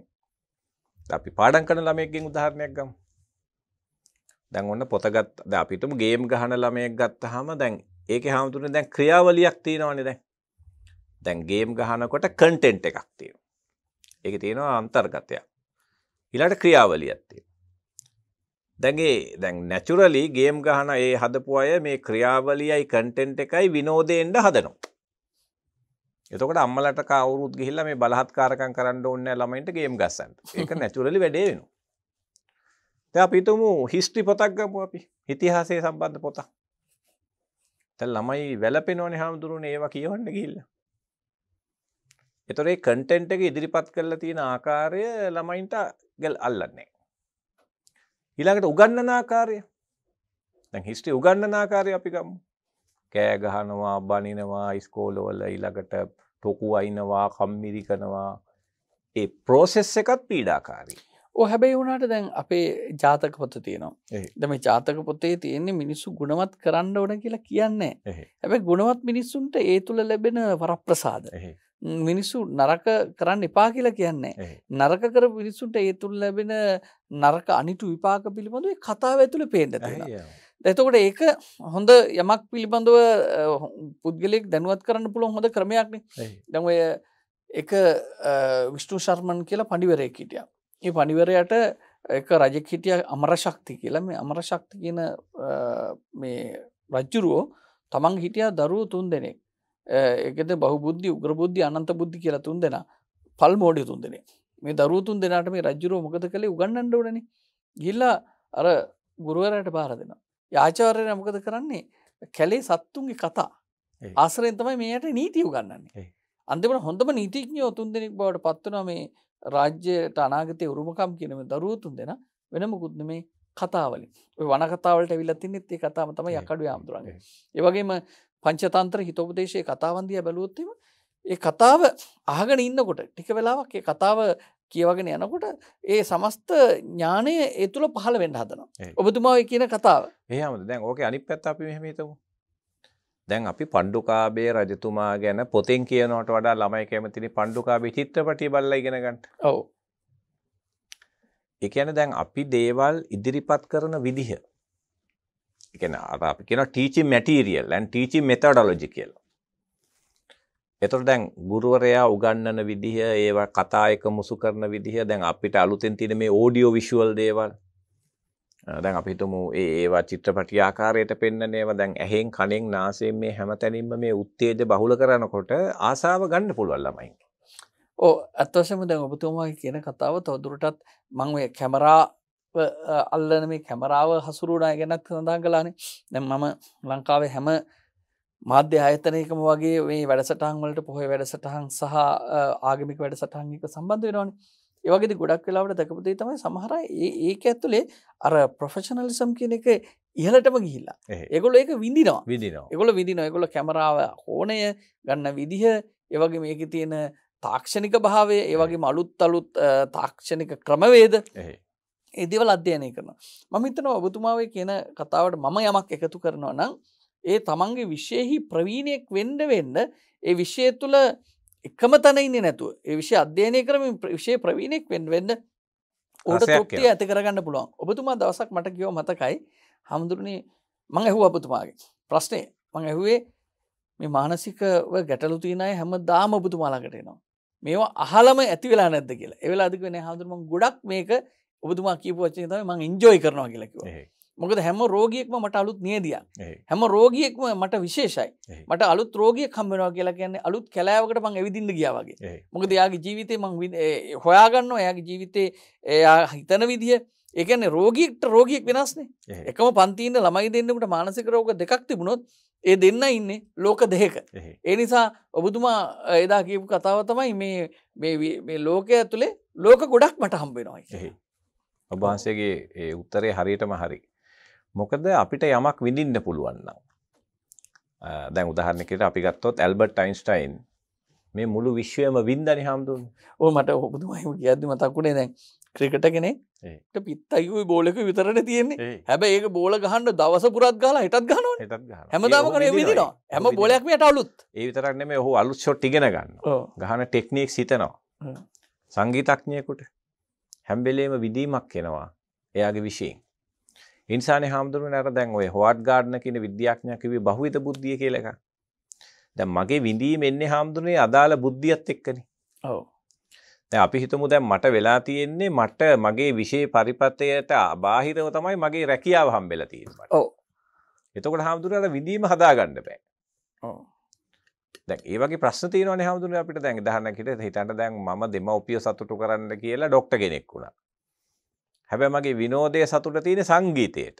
අපි පාඩම් කරන ළමයෙක්ගෙන් උදාහරණයක් ගමු. දැන් ඔන්න පොත ගත්ත දැන් අපි හිතමු ගේම් ගහන ළමයෙක් ගත්තාම දැන් ඒකේ හැමතුනේ දැන් ක්‍රියාවලියක් තියෙනවනේ දැන්. දැන් ගේම් ගහනකොට කන්ටෙන්ට් එකක් තියෙනවා. ඒකේ තියෙනවා අන්තර්ගතයක්. ඊළඟට ක්‍රියාවලියක් තියෙනවා. දැන් නැචුරලි ගේම් ගහන ඒ හදපු අය මේ ක්‍රියාවලියයි කන්ටෙන්ට් එකයි විනෝදයෙන්ද හදනවා. එතකොට අම්මලට කවුරුත් ගිහිල්ලා මේ බලහත්කාරකම් කරන්න ඕනේ නැහැ ළමයින්ට ගේම් ගස්සන්න. ඒක නැචුරලි වැඩේ වෙනවා. දැන් අපි හිතමු හිස්ටරි පොතක් ගමු අපි. ඉතිහාසයේ සම්බන්ධ පොතක්. දැන් ළමයි වැළපෙනවනේ හැමදෙරුනේ ඒවා කියවන්න ගිහිල්ලා. ඒතර ඒ කන්ටෙන්ට් එක ඉදිරිපත් කරලා තියෙන ආකාරය ළමයින්ට අල්ලන්නේ නැහැ. ඊළඟට උගන්නන ආකාරය. දැන් හිස්ටරි උගන්නන ආකාරය අපි ගමු. කෑ ගහනවා, බනිනවා, ඉස්කෝලවල ඊළඟට ටොකු අයින්නවා, කම්මිරි කරනවා. ඒ process එකත් පීඩාකාරී. ඔව් හැබැයි වුණාට දැන් අපේ ජාතක පොත තියෙනවා. දැන් මේ ජාතක පොතේ තියෙන්නේ මිනිස්සු ගුණවත් කරන්න ඕන කියලා කියන්නේ නැහැ. හැබැයි ගුණවත් මිනිස්සුන්ට ඒ තුල ලැබෙන වරප්‍රසාද. මිනිස්සු නරක කරන්න එපා කියලා කියන්නේ නැහැ. නරක කරපු මිනිස්සුන්ට ඒ තුල ලැබෙන නරක අනිතු විපාක පිළිබඳව ඒ කතාව ඇතුලේ පේන්න තියෙනවා. එතකොට ඒක හොඳ යමක් පිළිබඳව පුද්ගලයෙක් දැනුවත් කරන්න පුළුවන් හොඳ ක්‍රමයක් නේ. දැන් ඔය එක විෂ්ණු ශර්මන් කියලා පඬිවරයෙක් හිටියා. ඒ පඬිවරයාට එක රජෙක් හිටියා අමරශක්ති කියලා. මේ අමරශක්ති කියන මේ රජුරෝ තමන් හිටියා දරුවෝ 3 දෙනෙක්. ඒකද බහුබුද්ධි, උග්‍රබුද්ධි, අනන්ත බුද්ධි කියලා 3 දෙනා. පල්මෝඩි 3 දෙනෙක්. මේ දරුවෝ 3 දෙනාට මේ රජුරෝ මොකද කළේ? උගන්වන්න ඕනනේ. ගිහිල්ලා අර ගුරුවරයාට බාර දෙනවා. ආචාර්යයා මොකද කරන්නේ? කැලේ සත්තුන්ගේ කතා ආශ්‍රයෙන් තමයි මෙයාට නීති උගන්වන්නේ. අන්තිමට හොඳම නීතිඥයෝ 3 දෙනෙක් බවට පත් වෙනවා මේ රාජ්‍යයට අනාගතයේ උරුමකම් කියන මේ දරුවෝ 3 දෙනා. වෙන මොකුත් නෙමේ කතාවලින් ඔය වන කතාවලට ඇවිල්ලා තින්නෙත් ඒ කතාවම තමයි යකඩුවේ ආම්දුරන්ගේ. ඒ වගේම පංචතන්ත්‍ර හිතෝපදේශයේ කතාවන් දිහා බැලුවොත් ඒ කතාව අහගෙන ඉන්නකොට ටික වෙලාවක් ඒ කතාව කියවගෙන යනකොට ඒ සමස්ත ඥානය ඒ තුල පහළ වෙන්න හදනවා. ඔබතුමා ඔය කියන කතාව. එහෙමද? දැන් ඕකේ අනිත් පැත්ත අපි මෙහෙම හිතමු. දැන් අපි පණ්ඩුකාභය රජතුමා ගැන පොතෙන් කියනවට වඩා ළමයි කැමතිනේ පණ්ඩුකාභය චිත්‍රපටිය බලලා ඉගෙන ගන්න. ඔව්. ඒ කියන්නේ දැන් අපි දේවල් ඉදිරිපත් කරන විදිහ. ඒ කියන්නේ අර අපි කියනවා teaching material and teaching methodology කියලා. එතකොට දැන් ගුරුවරයා උගන්වන විදිහ, ඒවා කතා එක මුසු කරන විදිහ, දැන් අපිට අලුතෙන් තියෙන මේ audio visual දේවල්. දැන් අපි හිතමු ඒවා චිත්‍රපටි ආකාරයට පෙන්වන ඒවා දැන් ඇහෙන්, කනෙන්, නාසයෙන් මේ හැමතැනින්ම මේ උත්තේජ බහුල කරනකොට ආසාව ගන්න පුළුවන් ළමයින්. ඔව් අත් වශයෙන්ම දැන් ඔබතුමා කියන කතාව තවදුරටත් මම ඔය කැමරාව අල්ලන මේ කැමරාව හසුරුවන අය ගැනත් සඳහන් කළානේ. දැන් මම ලංකාවේ හැම මාධ්‍ය ආයතනයකම වගේ මේ වැඩසටහන් වලට පොහොය වැඩසටහන් සහ ආගමික වැඩසටහන් එක සම්බන්ධ වෙනවානේ. ඒ වගේදී ගොඩක් වෙලාවට දැකපු දේ තමයි සමහර අය ඒක ඇතුලේ අර ප්‍රොෆෙෂනලිසම් කියන එක ඉහළටම ගිහිල්ලා. ඒගොල්ලෝ ඒක විඳිනවා. ඒගොල්ලෝ කැමරාව ඕනය ගන්න විදිහ, ඒ වගේ මේකේ තියෙන තාක්ෂණික භාවය, ඒ වගේම අලුත් තාක්ෂණික ක්‍රමවේද ඒ දේවල් අධ්‍යයනය කරනවා. මම හිතනවා ඔබතුමා ඔය කියන කතාවට මම යමක් එකතු කරනවා නම් ඒ තමන්ගේ විෂයෙහි ප්‍රවීණයෙක් වෙන්න ඒ විෂය තුළ එකම තැන ඉන්නේ නැතුව ඒ විෂය අධ්‍යයනය කරමින් විෂය ප්‍රවීණයෙක් වෙන්න ඌට තෘප්තිය ඇති කරගන්න පුළුවන්. ඔබතුමා දවසක් මට කිව්ව මතකයි, හාමුදුරනේ මම ඇහුවා ඔබතුමාගෙන් ප්‍රශ්නේ. මම ඇහුවේ මේ මානසිකව ගැටලු තියෙන අය හැමදාම ඔබතුමා ළඟට එනවා. මේවා අහලම ඇති වෙලා නැද්ද කියලා. ඒ වෙලාවදී කිව්වේ නෑ හාමුදුරනේ මම ගොඩක් මේක ඔබතුමා කියපු වචනේ තමයි මම එන්ජොයි කරනවා කියලා කිව්වා. මොකද හැම රෝගියෙක්ම මට අලුත් නියදියක්. හැම රෝගියෙක්ම මට විශේෂයි. මට අලුත් රෝගියෙක් හම්බ වෙනවා කියලා කියන්නේ අලුත් කැලෑවකට මං ඇවිදින්න ගියා වගේ. මොකද එයාගේ ජීවිතේ මං හොයාගන්නවා, එයාගේ ජීවිතේ එයා හිතන විදිය. ඒ කියන්නේ රෝගියෙක්ට රෝගියෙක් වෙනස්නේ. එකම පන්තියේ ඉන්න ළමයි දෙන්නෙකුට මානසික රෝග දෙකක් තිබුණොත් ඒ දෙන්න ඉන්නේ ලෝක දෙකක. ඒ නිසා ඔබතුමා එදා කියපු කතාව තමයි මේ ලෝකයේ ඇතුලේ ලෝක ගොඩක් මට හම්බ වෙනවා කියන්නේ. ඔබ වහන්සේගේ ඒ උත්තරේ හරියටම හරි. මොකද අපිට යමක් විඳින්න පුළුවන් නම් දැන් උදාහරණයකට අපි ගත්තොත් ඇල්බර්ට් අයින්ස්ටයින් මේ මුළු විශ්වයම වින්දානේ හම්දුන්නේ. ඔව් මට ඔබතුමා එහෙම කියද්දි මතක් වුණේ දැන් ක්‍රිකට් කෙනෙක් ට පිත්තයියුයි බෝල එක විතරනේ තියෙන්නේ. හැබැයි ඒක බෝල ගහන්න දවස පුරාත් ගහලා හෙටත් ගහනවනේ. හෙටත් ගහනවා. හැමදාම කරේ විදිනවා. හැම බෝලයක්ම යට අලුත්. ඒ විතරක් නෙමෙයි ඔහු අලුත් ෂොට් ඉගෙන ගන්නවා. ගහන ටෙක්නික්ස් හිතනවා. සංගීතඥයෙකුට හැම වෙලේම විදීමක් එනවා එයාගේ විශ්යෙන්. ඉන්සානේ හාමුදුරුවනේ අර දැන් ඔය හොවර්ඩ් ගාඩ්නර් කියන විද්‍යාඥයා කිව්වේ බහුවිධ බුද්ධිය කියලා එකක්. දැන් මගේ විඳීම එන්නේ හාමුදුරුවනේ අදාළ බුද්ධියත් එක්කනේ. ඔව්. දැන් අපි හිතමු දැන් මට වෙලා තියෙන්නේ මට මගේ විෂය පරිපතයට බාහිරව තමයි මගේ රැකියාව හම්බෙලා තියෙන්නේ. ඔව්. එතකොට හාමුදුරුවනේ අර විඳීම හදාගන්න බෑ. ඔව්. දැන් ඒ වගේ ප්‍රශ්න තියෙනවානේ හාමුදුරුවනේ අපිට. දැන් උදාහරණයක් හිතන්න දැන් මම දෙමව්පිය සතුටු කරන්න කියලා ડોක්ටර් කෙනෙක් වුණා. හැබැයි මගේ විනෝදයේ සතුට තියෙන සංගීතයට.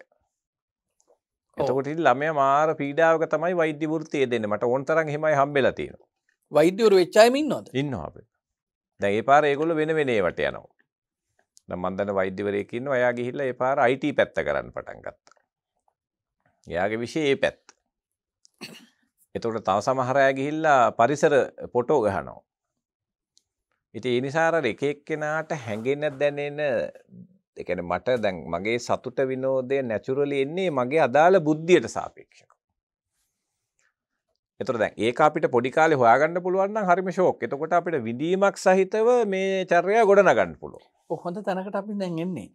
එතකොට ඉතින් ළමයා මාර පීඩාවක තමයි වෛද්‍ය වෘත්තිය දෙන්නේ. මට ඕන තරම් එහෙමයි හම්බෙලා තියෙනවා. වෛද්‍යවරු වෙච්ච අයම ඉන්නවද? ඉන්නවා අපිට. දැන් ඒ පාර ඒගොල්ලෝ වෙන ඒවට යනවා. දැන් මන් දන්න වෛද්‍යවරයෙක් ඉන්නවා. එයා ගිහිල්ලා ඒ පාර IT පැත්ත කරන්න පටන් ගත්තා. එයාගේ විෂය ඒ පැත්ත. එතකොට තව සමහර අය ගිහිල්ලා පරිසර ෆොටෝ ගහනවා. ඉතින් ඒ නිසා අර එක එක්කෙනාට හැඟෙන්න දැනෙන ඒ කියන්නේ මට දැන් මගේ සතුට විනෝදය නැචරලි එන්නේ මගේ අදාළ බුද්ධියට සාපේක්ෂව. එතකොට දැන් ඒක අපිට පොඩි කාලේ හොයාගන්න පුළුවන් නම් හරිම ෂෝක්. එතකොට අපිට විඳීමක් සහිතව මේ චර්යාව ගොඩනගන්න පුළුවන්. ඔව් හොඳ තැනකට අපි දැන් එන්නේ.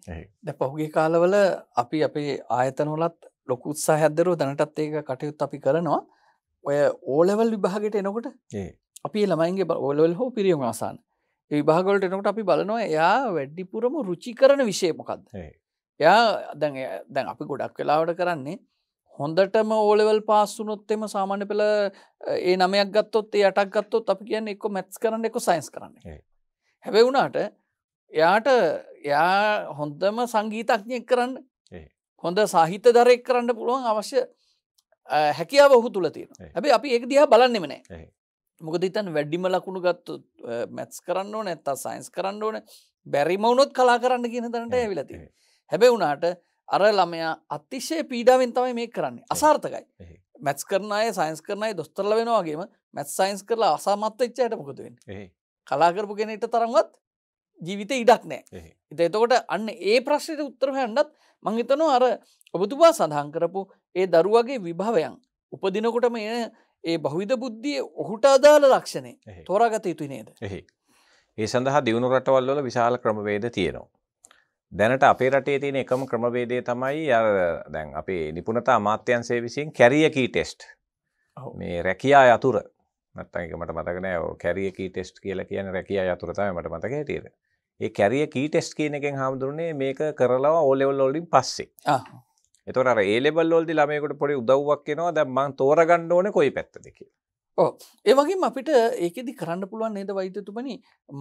දැන් පහුගිය කාලවල අපි අපේ ආයතනවලත් ලොකු උත්සාහයක් දරුවා දැනටත් ඒක කටයුතු අපි කරනවා. ඔය O level විභාගයට එනකොට අපි ළමයින්ගේ O level හෝ පිරියම් ආසන්න ඒ විභාග වලට එනකොට අපි බලනවා එයා වැඩිපුරම රුචි කරන විෂය මොකද්ද? එයා දැන් අපි ගොඩක් වෙලාවට කරන්නේ හොඳටම O level පාස් වුණොත් එම සාමාන්‍ය පෙළ ඒ 9ක් ගත්තොත් ඒ 8ක් ගත්තොත් අපි කියන්නේ එක්ක මැත්ස් කරන්න එක්ක සයන්ස් කරන්න. හැබැයි වුණාට එයා හොඳම සංගීතඥයෙක් කරන්න හොඳ සාහිත්‍යදරයෙක් කරන්න පුළුවන් අවශ්‍ය හැකියාව ඔහු තුල තියෙනවා. හැබැයි අපි ඒක දිහා බලන්නෙම නැහැ. මොකද හිතන්න වැඩිම ලකුණු ගත්තොත් මැත්ස් කරන්න ඕනේ නැත්නම් සයන්ස් කරන්න ඕනේ. බැරිම වුණොත් කලා කරන්න කියන තැනට ඇවිල්ලා තියෙනවා. හැබැයි උනාට අර ළමයා අතිශය පීඩාවෙන් තමයි මේක කරන්නේ. අසාර්ථකයි. මැත්ස් කරන අය සයන්ස් කරන අය දොස්තරලා වෙනවා වගේම මැත්ස් සයන්ස් කරලා අසමත් වෙච්ච අයට මොකද වෙන්නේ? කලා කරපු කෙනෙක්ට තරම්වත් ජීවිතේ ඉඩක් නැහැ. ඉතින් එතකොට අන්න ඒ ප්‍රශ්නෙට උත්තර හොයන්නත් මම හිතනවා අර ඔබතුමා සඳහන් කරපු ඒ දරුවගේ විභවයන් උපදිනකොටම ඒ බහුවිධ බුද්ධියේ ඔහුට අදාළ ලක්ෂණේ තෝරාගත යුතුයි නේද? ඒ සඳහා දියුණු රටවල් වල විශාල ක්‍රමවේද තියෙනවා. දැනට අපේ රටේ තියෙන එකම ක්‍රමවේදය තමයි අර දැන් අපේ නිපුණතා අමාත්‍යාංශය විසින් කැරියර් කී ටෙස්ට්. මේ රැකියා යතුර නැත්තම් ඒක මට මතක නෑ ඔය කැරියර් කී ටෙස්ට් කියලා කියන්නේ රැකියා යතුර තමයි මට මතක හිටියේ. ඒ කැරියර් කී ටෙස්ට් කියන එකෙන් හාමුදුරනේ මේක කරලා O level වලින් පස්සේ. එතකොට අර A level වලදී ළමයෙකුට පොඩි උදව්වක් එනවා දැන් මං තෝරගන්න ඕනේ කොයි පැත්තද කියලා. ඔව්. ඒ වගේම අපිට ඒකෙදි කරන්න පුළුවන් නේද වෛද්‍යතුමනි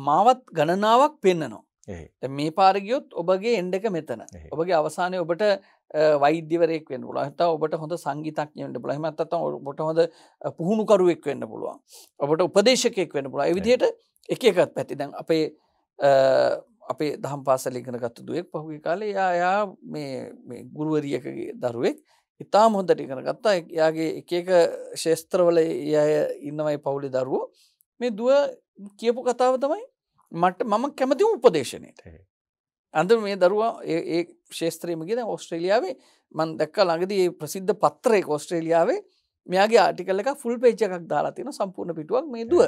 මාවත් ගණනාවක් පෙන්නනවා. දැන් මේ පාර ගියොත් ඔබගේ එන්ඩ් එක මෙතන. ඔබගේ අවසානයේ ඔබට වෛද්‍යවරයෙක් වෙන්න පුළුවන්. නැත්නම් ඔබට හොඳ සංගීතඥයෙක් වෙන්න පුළුවන්. එහෙම නැත්නම් ඔබට හොඳ පුහුණුකරුවෙක් වෙන්න පුළුවන්. ඔබට උපදේශකයෙක් වෙන්න පුළුවන්. ඒ විදිහට එක එක පැති. දැන් අපේ දහම් පාසල ඉගෙන ගත්ත දුවෙක් පහුගිය කාලේ එයා මේ ගුරුවරියකගේ දරුවෙක් ඉතාම හොඳට ඉගෙන ගත්තා. එයාගේ එක එක ශාස්ත්‍රවල එයා ඉන්නවයි පවුලේ දරුවෝ. මේ දුව කියපු කතාව තමයි මම කැමති උපදේශනයට. අන්තිම මේ දරුවා ඒ ශාස්ත්‍රයේම ගිය දැන් ඕස්ට්‍රේලියාවේ මම දැක්කා ළඟදී මේ ප්‍රසිද්ධ පත්‍රයක ඕස්ට්‍රේලියාවේ මෙයාගේ ආටිකල් එකක් ෆුල් පේජ් එකක් දාලා තියෙනවා සම්පූර්ණ පිටුවක් මේ දුව.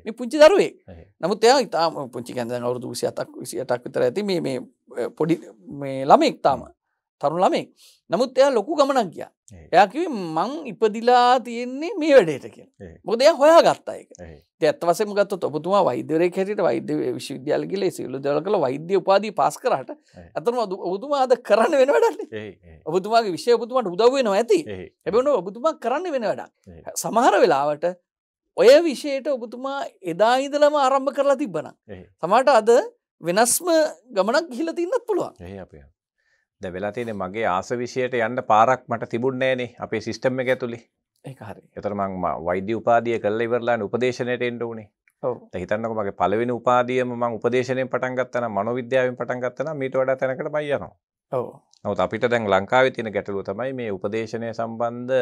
මේ පුංචි දරුවෙක්. නමුත් එයා ඉතාම පුංචි කියන්නේ දැන් අවුරුදු 27ක් විතර ඇති මේ පොඩි මේ ළමෙක් තාම. තරුණ ළමෙක්. නමුත් එයා ලොකු ගමනක් ගියා. එයා කිව්වේ මං ඉපදිලා තියෙන්නේ මේ වැඩේට කියලා. මොකද එයා හොයාගත්තා ඒක. ඉතින් ඇත්ත වශයෙන්ම ගත්තොත් ඔබතුමා වෛද්‍යවරයෙක් හැටියට වෛද්‍ය විශ්වවිද්‍යාලෙ ගිහලා ඒ සියලු දේවල් කරලා වෛද්‍ය උපාධිය පාස් කරාට අතනම ඔබතුමා අද කරන්න වෙන වැඩක් නේ. ඔබතුමාගේ විෂය ඔබතුමාට උදව් වෙනවා ඇති. හැබැයි ඔබතුමා කරන්න වෙන වැඩක්. සමහර වෙලාවට ඔය විෂයට ඔබතුමා එදා ඉඳලම ආරම්භ කරලා තිබ්බනම් සමහරට අද වෙනස්ම ගමනක් ගිහිලා තින්නත් පුළුවන්. දැන් වෙලා තියෙන්නේ මගේ ආස විෂයට යන්න පාරක් මට තිබුණේ නෑනේ අපේ සිස්ටම් එක ඇතුලේ. ඒක හරි. ඒතර මම වෛද්‍ය උපාධිය කරලා ඉවරලානේ උපදේශනයට එන්න උනේ. ඔව්. දැන් හිතන්නකෝ මගේ පළවෙනි උපාධියම මම උපදේශනයෙන් පටන් ගත්තා නම් මනෝවිද්‍යාවෙන් පටන් ගත්තා නම් මීට වඩා තැනකට මම යනවා. ඔව්. නමුත් අපිට දැන් ලංකාවේ තියෙන ගැටලුව තමයි මේ උපදේශනය සම්බන්ධ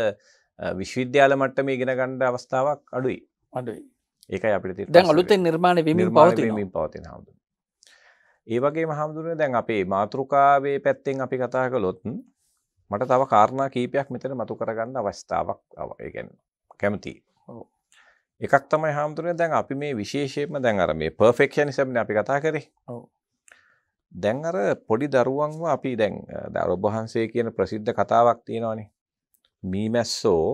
විශ්වවිද්‍යාල මට්ටමේ ඉගෙන ගන්න අවස්ථාවක් අඩුයි. ඒකයි අපිට තියෙන. දැන් අලුතෙන් නිර්මාණය වෙමින් පවතිනවා. ඒ වගේම හාමුදුරනේ දැන් අපේ මාතෘකාවේ පැත්තෙන් අපි කතා කළොත් මට තව කාරණා කීපයක් මෙතන මතු කරගන්න අවස්ථාවක් ඒ කියන්නේ කැමතියි. එකක් තමයි හාමුදුරනේ දැන් අපි මේ විශේෂයෙන්ම දැන් අර මේ පර්ෆෙක්ෂනිසම් නේ අපි කතා කරේ. ඔව්. දැන් අර පොඩි දරුවන්ව අපි දැන් ඔබ වහන්සේ කියන ප්‍රසිද්ධ කතාවක් තියෙනවානේ. මීමැස්සෝ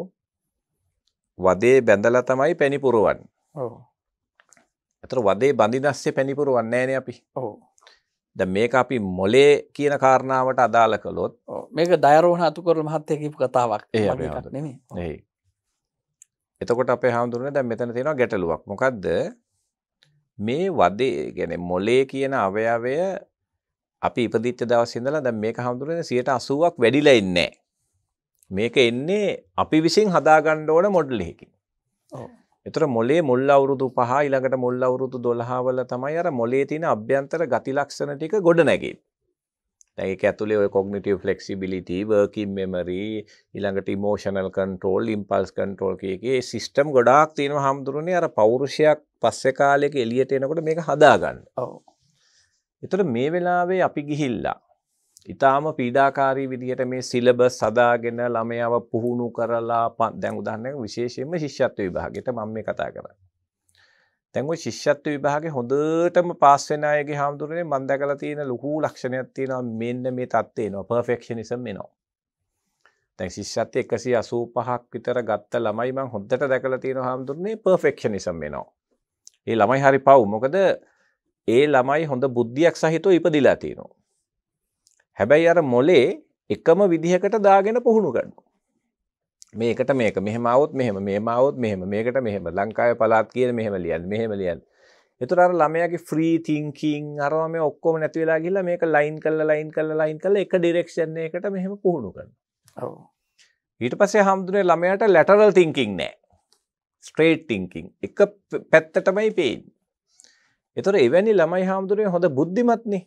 වදේ බැඳලා තමයි පැණි පුරවන්නේ. ඔව්. අතර වදේ බඳිනස්සේ පැණි පුරවන්නේ නැහනේ අපි. ඔව්. දැන් මේක අපි මොලේ කියන කාරණාවට අදාළ කළොත් මේක දයරෝහණ අතුකරල මහත්තයා කියපු කතාවක් වගේ එකක් නෙමෙයි. එතකොට අපේ හාමුදුරනේ දැන් මෙතන තියෙනවා ගැටලුවක්. මොකද්ද? මේ වදේ කියන්නේ මොලේ කියන අවයවය අපි ඉපදිච්ච දවස් ඉඳලා දැන් මේක හාමුදුරනේ 80%ක් වැඩිලා ඉන්නේ නැහැ. මේක එන්නේ අපි විසින් හදාගන්න ඕන මොඩල් එකකින්. ඔව්. එතකොට මොලේ මුල් අවුරුදු 5 ඊළඟට මුල් අවුරුදු 12 වල තමයි අර මොලේ තියෙන අභ්‍යන්තර ගති ලක්ෂණ ටික ගොඩ නැගෙන්නේ. දැන් ඒක ඇතුලේ ඔය cognitive flexibility, working memory, ඊළඟට emotional control, impulse control කීකේ සිස්ටම් ගොඩාක් තියෙනවා හැමදෙරුනේ අර පෞරුෂයක් පස්සේ කාලෙක එළියට එනකොට මේක හදාගන්න. ඔව්. එතකොට මේ වෙලාවේ අපි ගිහිල්ලා ඊටාම පීඩාකාරී විදිහට මේ සිලබස් හදාගෙන ළමයව පුහුණු කරලා දැන් උදාහරණයක් විශේෂයෙන්ම ශිෂ්‍යත්ව විභාගයට මම මේ කතා කරන්නේ. දැන් ওই ශිෂ්‍යත්ව විභාගේ හොඳටම පාස් වෙන අයගේ හාමුදුරනේ මම දැකලා තියෙන ලොකු ලක්ෂණයක් තියෙනවා මෙන්න මේ தත්ත්වේ එනවා පර්ෆෙක්ෂනිසම් එනවා. දැන් ශිෂ්‍යත්ව 185ක් විතර ගත්ත ළමයි මම හොඳට දැකලා තියෙනවා හාමුදුරනේ පර්ෆෙක්ෂනිසම් එනවා. ඒ ළමයි හරි පව් මොකද ඒ ළමයි හොඳ බුද්ධියක් සහිතව ඉපදිලා තියෙනවා. හැබැයි අර මොලේ එකම විදිහකට දාගෙන පුහුණු කරනවා. මේකට මේක මෙහෙම આવොත් මෙහෙම මෙහෙම આવොත් මෙහෙම මේකට මෙහෙම ලංකාවේ පළාත් කියන මෙහෙම ලියන්නේ මෙහෙම ලියන්නේ. ඒතර අර ළමයාගේ ෆ්‍රී තින්කින් අරවා මේ ඔක්කොම නැති වෙලා ගිහිල්ලා මේක ලයින් කරලා එක ඩිරෙක්ෂන් එකකට මෙහෙම පුහුණු කරනවා. ඔව්. ඊට පස්සේ හම්දුනේ ළමයාට ලැටරල් තින්කින් නැහැ. ස්ට්‍රේට් තින්කින් එක පැත්තටමයි පේන්නේ. ඒතර එවැනි ළමයි හම්දුනේ හොඳ බුද්ධිමත්නේ.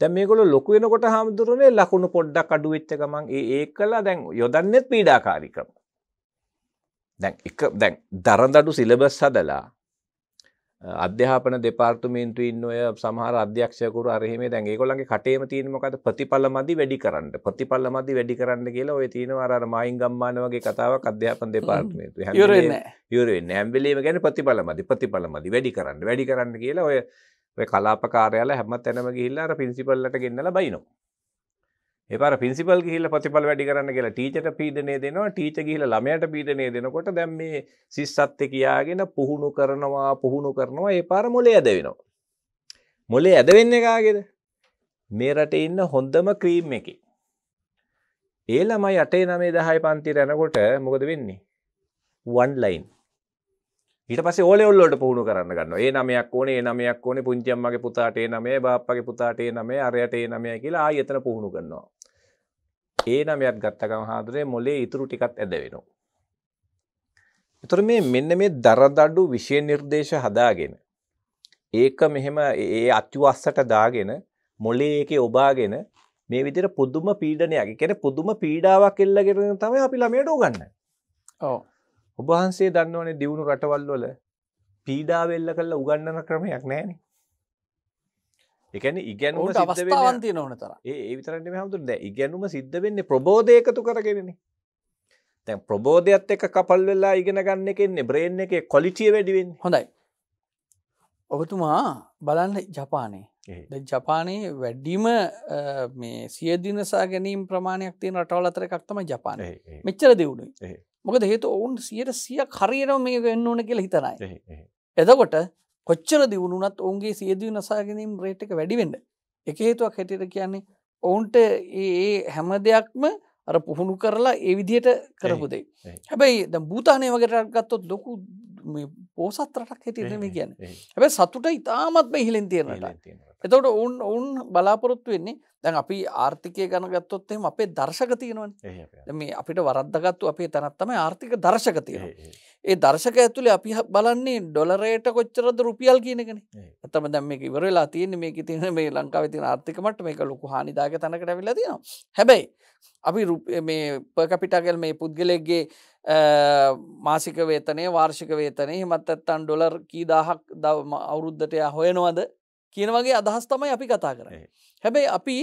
දැන් මේගොල්ලෝ ලොකු වෙනකොට හාමුදුරනේ ලකුණු පොඩ්ඩක් අඩු වෙච්ච ගමන් ඒකලා දැන් යොදන්නේත් පීඩාකාරී ක්‍රම. දැන් දරදඬු සිලබස් හදලා අධ්‍යාපන දෙපාර්තමේන්තුවේ ඉන්න ඔය සමහර අධ්‍යක්ෂකවරු අර එහෙම දැන් ඒගොල්ලන්ගේ කටේම තියෙන මොකද ප්‍රතිඵල මදි වැඩි කරන්න. ප්‍රතිඵල මදි වැඩි කරන්න කියලා ඔය තියෙනවා අර මායින් ගම්මාන වගේ කතාවක් අධ්‍යාපන දෙපාර්තමේන්තුවේ. ඉවර වෙන්නේ හැම වෙලේම කියන්නේ ප්‍රතිඵල මදි වැඩි කරන්න කියලා ඔය කලාප කාර්යාලය හැම තැනම ගිහිල්ලා අර ප්‍රින්සිපල්ලට ගෙන්නලා බයිනවා. ඒ පාර ප්‍රින්සිපල් ගිහිල්ලා ප්‍රතිඵල වැඩි කරන්න කියලා ටීචර්ට පීඩනය දෙනවා. ටීචර් ගිහිල්ලා ළමයාට පීඩනය දෙනකොට දැන් මේ සිස්සත්ත්‍ය කියාගෙන පුහුණු කරනවා ඒ පාර මොලේ ඇද වෙනවා. මොලේ ඇද වෙන්නේ කාගේද? මේ රටේ ඉන්න හොඳම ක්‍රීම් එකේ. ඒ ළමයි 8 9 10 පන්තියට යනකොට මොකද වෙන්නේ? one line. ඊට පස්සේ ඕ ලෙවල් වලට පුහුණු කරන්න ගන්නවා. ඒ 9ක් ඕනේ පුංචි අම්මගේ පුතාට ඒ 9යි බාප්පගේ පුතාට ඒ 9යි අරයට ඒ 9යි කියලා ආයෙ එතන පුහුණු කරනවා. ඒ 9ක් ගත්ත ගමන් හාදුරේ මොලේ ඉතුරු ටිකක් ඇද වෙනවා. ඒතර මෙන්න මේ දරදඬු විෂය නිර්දේශ හදාගෙන ඒක මෙහෙම ඒ අත්‍යවශ්‍යට දාගෙන මොලේ ඒකේ ඔබාගෙන මේ විදිහට පුදුම පීඩනයක්. ඒ කියන්නේ පුදුම පීඩාවක් එල්ලගෙන තමයි අපි ළමයට උගන්වන්නේ. ඔව්. ඔබ වහන්සේ දන්නවනේ දියුණු රටවල් වල පීඩාව එල්ල කරලා උගන්වන ක්‍රමයක් නැහැනේ. ඒ කියන්නේ ඉගෙනුම සිද්ධ වෙන්නේ අවස්ථාවන් තියෙන ඕන තරම්. ඒ විතරක් නෙමෙයි හැමෝටම දැන් ඉගෙනුම සිද්ධ වෙන්නේ ප්‍රබෝධය එකතු කරගෙනනේ. දැන් ප්‍රබෝධයත් එක්ක කපල් වෙලා ඉගෙන ගන්න එකෙන්නේ බ්‍රේන් එකේ ක්වොලිටිය වැඩි වෙන්නේ. හොඳයි. ඔබතුමා බලන්න ජපානයේ. දැන් ජපානයේ වැඩිම මේ සිය දිනසා ගැනීම ප්‍රමාණයක් තියෙන රටවල් අතර එකක් තමයි ජපානය. මෙච්චර දියුණුයි. මොකද හේතුව ඔවුන් 100% හරියටම මේක වෙන්න ඕන කියලා හිතනයි. එතකොට කොච්චර දියුණුනත් ඔවුන්ගේ සිය දිනසා ගැනීම රේට් එක වැඩි වෙන්න. එක හේතුවක් හැටියට කියන්නේ ඔවුන්ට ඒ හැම දෙයක්ම අර පුහුණු කරලා ඒ විදිහට කරපු දෙයක්. හැබැයි දැන් භූතානය වගේ රටක් ගත්තොත් ලොකු මේ පොසත් රටක් හැටියට මේ කියන්නේ. හැබැයි සතුට ඉතාමත්ම ඉහළින් තියෙන රටක්. එතකොට ඔවුන් බලාපොරොත්තු වෙන්නේ දැන් අපි ආර්ථිකය ගැන ගත්තොත් එහෙම අපේ දර්ශක තියෙනවනේ. දැන් මේ අපිට වරද්දාගත්තු අපේ තැනක් තමයි ආර්ථික දර්ශක තියෙනවා. ඒ දර්ශක ඇතුලේ අපි බලන්නේ ඩොලරයට කොච්චරද රුපියල් කියන එකනේ. නැත්නම් දැන් මේක ඉවර වෙලා තියෙන්නේ මේකේ තියෙන මේ ලංකාවේ තියෙන ආර්ථික මට්ටම මේක ලොකු හානිදායක තැනකට ඇවිල්ලා තියෙනවා. හැබැයි අපි මේ per capita ගල් මේ පුද්ගලයෙක්ගේ මාසික වේතනය වාර්ෂික වේතනය එහෙමත් නැත්නම් ඩොලර් කී දහයක් අවුරුද්දට හොයනවද කියන වගේ අදහස් තමයි අපි කතා කරන්නේ. හැබැයි අපි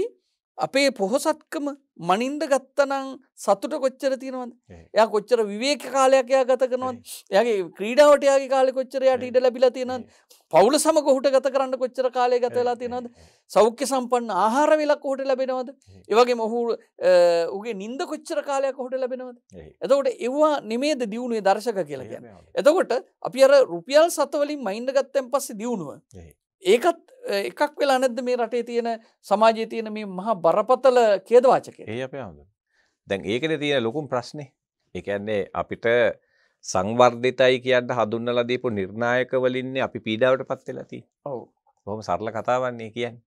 අපේ පොහොසත්කම මනින්ද ගත්තනම් සතුට කොච්චර තියෙනවද? එයා කොච්චර විවේක කාලයක් එයා ගත කරනවද? එයාගේ ක්‍රීඩාවට එයාගේ කාලේ කොච්චර එයාට ඉඩ ලැබිලා තියෙනවද? පවුල සමග ඔහුට ගත කරන්න කොච්චර කාලයක් ගත වෙලා තියෙනවද? සෞඛ්‍ය සම්පන්න ආහාර වේලක් ඔහුට ලැබෙනවද? ඒ වගේම ඔහුගේ නිින්ද කොච්චර කාලයක් ඔහුට ලැබෙනවද? එතකොට ඒවා නෙමේද දියුණුවේ දර්ශක කියලා කියන්නේ. එතකොට අපි අර රුපියල් 7 වලින් මයින්ඩ් ගත්තන් පස්සේ දියුණුව ඒකත් එකක් වෙලා නැද්ද මේ රටේ තියෙන සමාජයේ තියෙන මේ මහා බරපතල ඛේදවාචකය? ඒ අපේ ආවද. දැන් ඒකනේ තියෙන ලොකුම ප්‍රශ්නේ. ඒ කියන්නේ අපිට සංවර්ධිතයි කියන්න හඳුන්වලා දීපු නිර්ණායක වලින්නේ අපි පීඩාවටපත් වෙලා තියෙන්නේ. ඔව්. බොහොම සරල කතාවක් නේ කියන්නේ.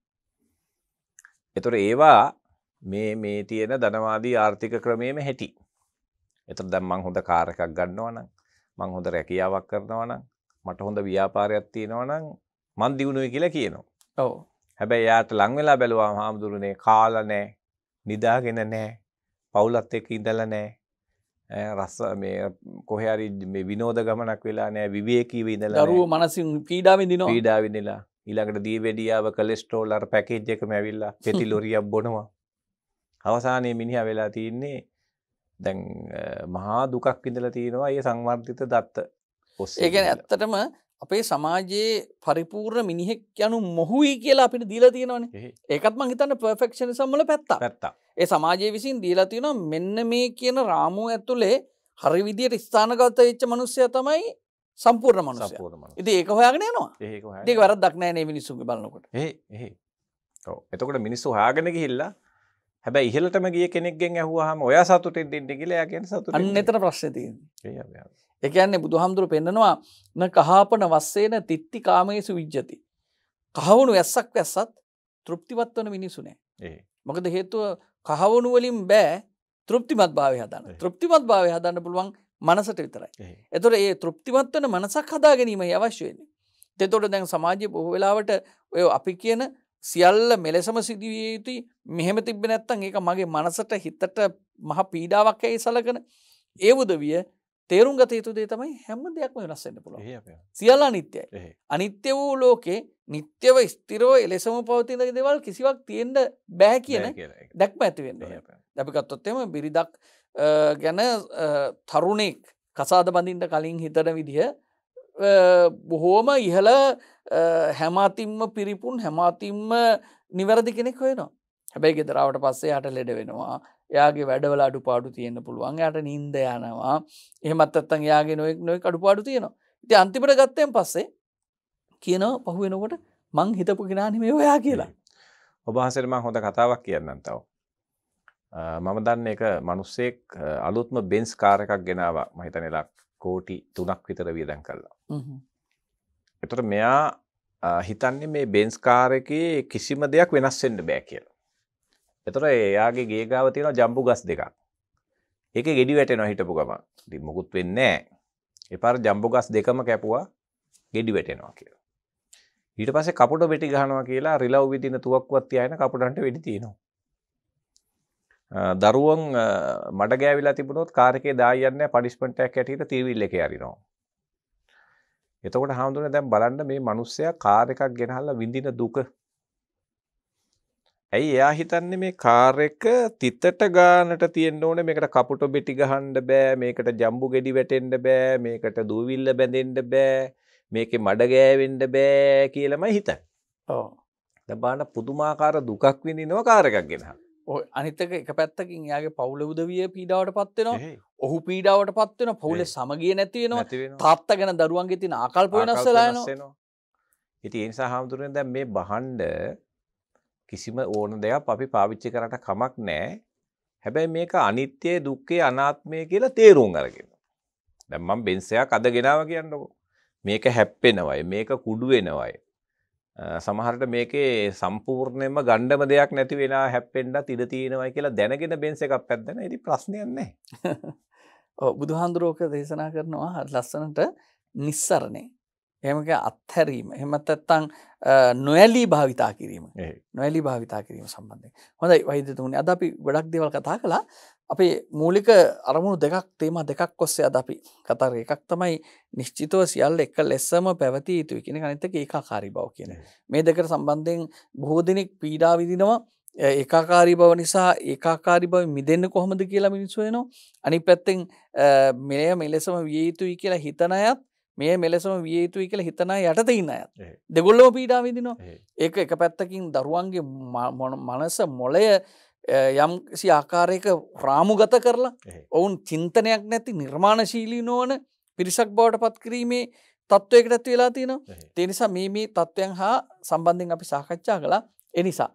ඒතර ඒවා මේ තියෙන ධනවාදී ආර්ථික ක්‍රමයේම හැටි. ඒතර දැන් මං හොඳ කාර් එකක් ගන්නවා නම් මං හොඳ රැකියාවක් කරනවා නම් මට හොඳ ව්‍යාපාරයක් තියෙනවා නම් මන් දිනුනේ කියලා කියනවා. ඔව්. හැබැයි යාට ලං වෙලා බැලුවාම හාමුදුරනේ කාලා නැහැ, නිදාගෙන නැහැ, පවුලත් එක්ක ඉඳලා නැහැ. රස මේ කොහේ හරි මේ විනෝද ගමනක් වෙලා නැහැ, විවේකීව ඉඳලා නැහැ. දරුවෝ මනසින් පීඩා විඳිනවා. පීඩා විඳිලා ඊළඟට දීවැඩියාව කොලෙස්ටරෝල් අර පැකේජ් එකම ඇවිල්ලා පෙති ලොරියක් බොනවා. අවසානයේ මිනිහා වෙලා තින්නේ දැන් මහා දුකක් විඳලා තිනවා. ඒ සංවර්ධිත දත්ත ඔස්සේ. ඒ කියන්නේ ඇත්තටම අපේ සමාජයේ පරිපූර්ණ මිනිහෙක් යනු මොහුයි කියලා අපිට දීලා තියෙනවනේ. ඒකත් මං හිතන්නේ පර්ෆෙක්ෂනිසම් වල පැත්තක්. ඒ සමාජයේ විසින් දීලා තියෙනවා මෙන්න මේ කියන රාමුව ඇතුලේ හරි විදියට ස්ථානගත වෙච්ච මිනිස්සයා තමයි සම්පූර්ණ මිනිස්සයා. ඉතින් ඒක හොයාගෙන යනවා. ඒක වැරද්දක් නෑ නේ මිනිස්සුන්ගේ බලනකොට. ඔව්. එතකොට මිනිස්සු හොයාගෙන ගිහිල්ලා හැබැයි ඉහළටම ගිය කෙනෙක්ගෙන් ඇහුවාම ඔයා සතුටින් දෙන්න කියලා එයා කියන්නේ සතුටින්. අන්න එතන ප්‍රශ්නේ තියෙන්නේ. ඒ කියන්නේ බුදුහාමුදුරු පෙන්නනවා න කහාපන වස්සේන තිත්ති කාමේසු විජ්ජති. කහවණු වැස්සක් වැස්සත් තෘප්තිමත් වන මිනිසු නෑ. මොකද හේතුව කහවණු වලින් බෑ තෘප්තිමත් භාවය හදන්න. තෘප්තිමත් භාවය හදන්න පුළුවන් මනසට විතරයි. එතකොට මේ තෘප්තිමත් වෙන මනසක් හදා ගැනීමයි අවශ්‍ය වෙන්නේ. එතකොට දැන් සමාජයේ බොහෝ වෙලාවට ඔය අපි කියන සියල්ල මෙලෙසම සිදුවිය යුතුයි මෙහෙම තිබ්බේ නැත්නම් ඒක මගේ මනසට හිතට මහ පීඩාවක් ඇයි සලකන ඒ උදවිය තේරුම් ගත යුතු දේ තමයි හැම දෙයක්ම වෙනස් වෙන්න පුළුවන්. සියල්ල අනිත්‍යයි. අනිත්‍ය වූ ලෝකේ නිට්ටයව ස්ථිරව එලෙසම පවතින දේවල් කිසිවක් තියෙන්න බෑ කියන දැක්ම ඇති වෙන්න ඕනේ. අපි ගත්තොත් එහෙම බිරිඳක් ගැන තරුණෙක් කසාද බඳින්න කලින් හිතන විදිහ බොහෝම ඉහළ හැම අතින්ම පිරිපුන් හැම අතින්ම නිවැරදි කෙනෙක් වෙනවා. හැබැයි ගෙදර ආවට පස්සේ යාට ලෙඩ වෙනවා. එයාගේ වැඩවල අඩුපාඩු තියෙන්න පුළුවන්. එයාට නිින්ද යනවා. එහෙමත් නැත්නම් එයාගේ නොයෙක් අඩුපාඩු තියෙනවා. ඉතින් අන්තිමට ගත්තෙන් පස්සේ කියනවා පහු වෙනකොට මං හිතපු කෙනා නෙමෙයි ඔයා කියලා. ඔබ වහන්සේට මම හොඳ කතාවක් කියන්නම් තව. මම දන්නේ එක මිනිස්සෙක් අලුත්ම බෙන්ස් කාර් එකක් ගෙනාවා. මම හිතන්නේ කෝටි 3ක් විතර වියදම් කළා. ඒතර මෙයා හිතන්නේ මේ බෙන්ස් කාර් එකේ කිසිම දෙයක් වෙනස් වෙන්න බෑ කියලා. ඒතර එයාගේ ගේ ගාව තියෙනවා ජම්බු ගස් දෙකක්. ඒකේ ගෙඩි වැටෙනවා හිටපු ගමන්. ඉතින් මොකුත් වෙන්නේ නැහැ. ඒ පාර ජම්බු ගස් දෙකම කැපුවා ගෙඩි වැටෙනවා කියලා. ඊට පස්සේ කපුට වෙටි ගහනවා කියලා රිලව් විදින තුවක්කුවක් තියාගෙන කපුටන්ට වෙඩි තියෙනවා. දරුවන් මඩ ගෑවිලා තිබුණොත් කාර් එකේ දායි යන්නේ පනිෂ්මන්ට් එකක් ඇටියට තීවිල් එකේ අරිනවා. එතකොට හාමුදුරනේ දැන් බලන්න මේ මිනිස්සයා කාර් එකක් ගෙනහල්ලා විඳින දුක. ඇයි එයා හිතන්නේ මේ කාර් එක තිතට ගානට තියෙන්න ඕනේ මේකට කපුට බෙටි ගහන්න බෑ මේකට ජම්බු ගෙඩි වැටෙන්න බෑ මේකට දූවිල්ල බැඳෙන්න බෑ මේකේ මඩ ගෑවෙන්න බෑ කියලාමයි හිතන්නේ. ඔව්. දැන් බලන්න පුදුමාකාර දුකක් විඳිනවා කාර් එකක් ගෙනහල්ලා. ඔය අනිත් එක පැත්තකින් එයාගේ පවුල උදවිය පීඩාවටපත් වෙනවා. ඔහු පීඩාවටපත් වෙනවා. පවුලේ සමගිය නැති වෙනවා. තාත්තා ගැන දරුවන්ගේ තියෙන ආකල්ප වෙනස් වෙලා යනවා. ඉතින් ඒ නිසා හාමුදුරනේ දැන් මේ බහඬ කිසිම ඕන දෙයක් අපි පාවිච්චි කරාට කමක් නැහැ. හැබැයි මේක අනිත්‍ය, දුක්ඛය, අනාත්මය කියලා තේරුම් අරගෙන. දැන් මම බෙන්ස් එකක් අද ගෙනාවා කියන්නකො. මේක හැප්පෙනවයි, මේක කුඩු වෙනවයි. සමහරට මේකේ සම්පූර්ණයෙන්ම ගණ්ඩම දෙයක් නැති වෙලා හැප්පෙන්නත් ඉඩ තියෙනවයි කියලා දැනගෙන බෙන්ස් එකක් පැද්දන ඉතින් ප්‍රශ්නයක් නැහැ. ඔව් බුදුහාඳුරෝක දේශනා කරනවා ලස්සනට නිස්සරණේ. එහෙම කිය අත්හැරීම. එහෙම නැත්නම් නොයලී භාවිතා කිරීම. නොයලී භාවිතා කිරීම සම්බන්ධයෙන්. හොඳයි වෛද්‍යතුමනි අද අපි ගොඩක් දේවල් කතා කළා. අපේ මූලික අරමුණු දෙකක් තේමා දෙකක් ඔස්සේ අද අපි කතා කරේ. එකක් තමයි නිශ්චිතව සියල්ල එක ලෙසම පැවතිය යුතුයි කියන එක. අනිත් එක ඒකාකාරී බව කියන. මේ දෙකට සම්බන්ධයෙන් බොහෝ දෙනෙක් පීඩා විඳිනවා. ඒකාකාරී බව නිසා ඒකාකාරී බව මිදෙන්න කොහොමද කියලා මිනිස්සු වෙනවා. අනිත් පැත්තෙන් මෙලෙසම විය යුතුයි කියලා හිතන අයත් මේ මෙලෙසම විය යුතුයි කියලා හිතන අය යටතේ ඉන්න අයත් දෙගොල්ලෝ පීඩා විඳිනවා. ඒක එක පැත්තකින් දරුවන්ගේ මනස මොළය යම්කිසි ආකාරයක රාමුගත කරලා ඔවුන් චින්තනයක් නැති නිර්මාණශීලී නොවන පිරිසක් බවට පත් කිරීමේ තත්වයකට ඇති වෙලා තියෙනවා. ඒ නිසා මේ තත්වයන් හා සම්බන්ධයෙන් අපි සාකච්ඡා කළා. ඒ නිසා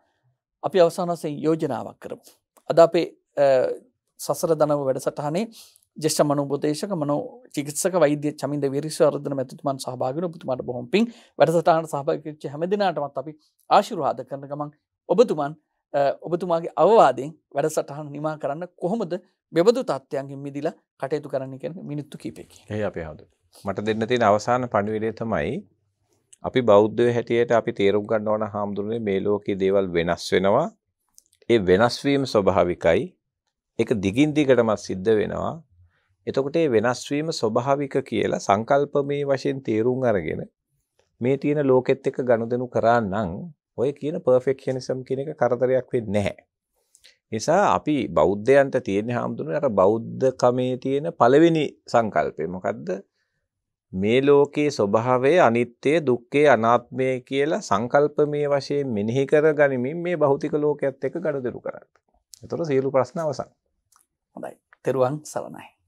අපි අවසාන වශයෙන් යෝජනාවක් කරමු. අද අපේ සසර දනව වැඩසටහනේ ජ්‍යෙෂ්ඨ මනෝපදේශක මනෝ චිකිත්සක වෛද්‍ය චමින්ද වීරසවර්ධන මැතිතුමන් සහභාගී වුණා. ඔබතුමාට බොහොම පිං. වැඩසටහනට සහභාගී වෙච්ච හැම දිනකටමත් අපි ආශිර්වාද කරන ගමන් ඔබතුමාගේ අවවාදයෙන් වැඩසටහන නිමා කරන්න කොහොමද බෙබදු තත්ත්වයන්ගෙන් මිදිලා කටයුතු කරන්න කියන මිනිත්තු කිහිපයකින්. එහේ අපි හවුද. මට දෙන්න තියෙන අවසාන පණිවිඩය තමයි අපි බෞද්ධයෝ හැටියට අපි තේරුම් ගන්න ඕන හාමුදුරනේ මේ ලෝකයේ දේවල් වෙනස් වෙනවා. ඒ වෙනස් වීම ස්වභාවිකයි. ඒක දිගින් දිගටම සිද්ධ වෙනවා. එතකොට මේ වෙනස් වීම ස්වභාවික කියලා සංකල්පමය වශයෙන් තේරුම් අරගෙන මේ තියෙන ලෝකෙත් එක්ක ගනුදෙනු කරා නම් ඔය කියන පර්ෆෙක්ෂනිසම් කියන එක කරදරයක් වෙන්නේ නැහැ. නිසා අපි බෞද්ධයන්ට තියෙන හාමුදුරනේ අර බෞද්ධකමේ තියෙන පළවෙනි සංකල්පය මොකද්ද? මේ ලෝකයේ ස්වභාවය අනිත්‍ය, දුක්ඛය, අනාත්මය කියලා සංකල්පමය වශයෙන් මෙනෙහි කරගනිමින් මේ භෞතික ලෝකයේත් එක්ක ගනුදෙනු කරන්න. එතකොට සියලු ප්‍රශ්න අවසන්. හොඳයි. තෙරුවන් සරණයි.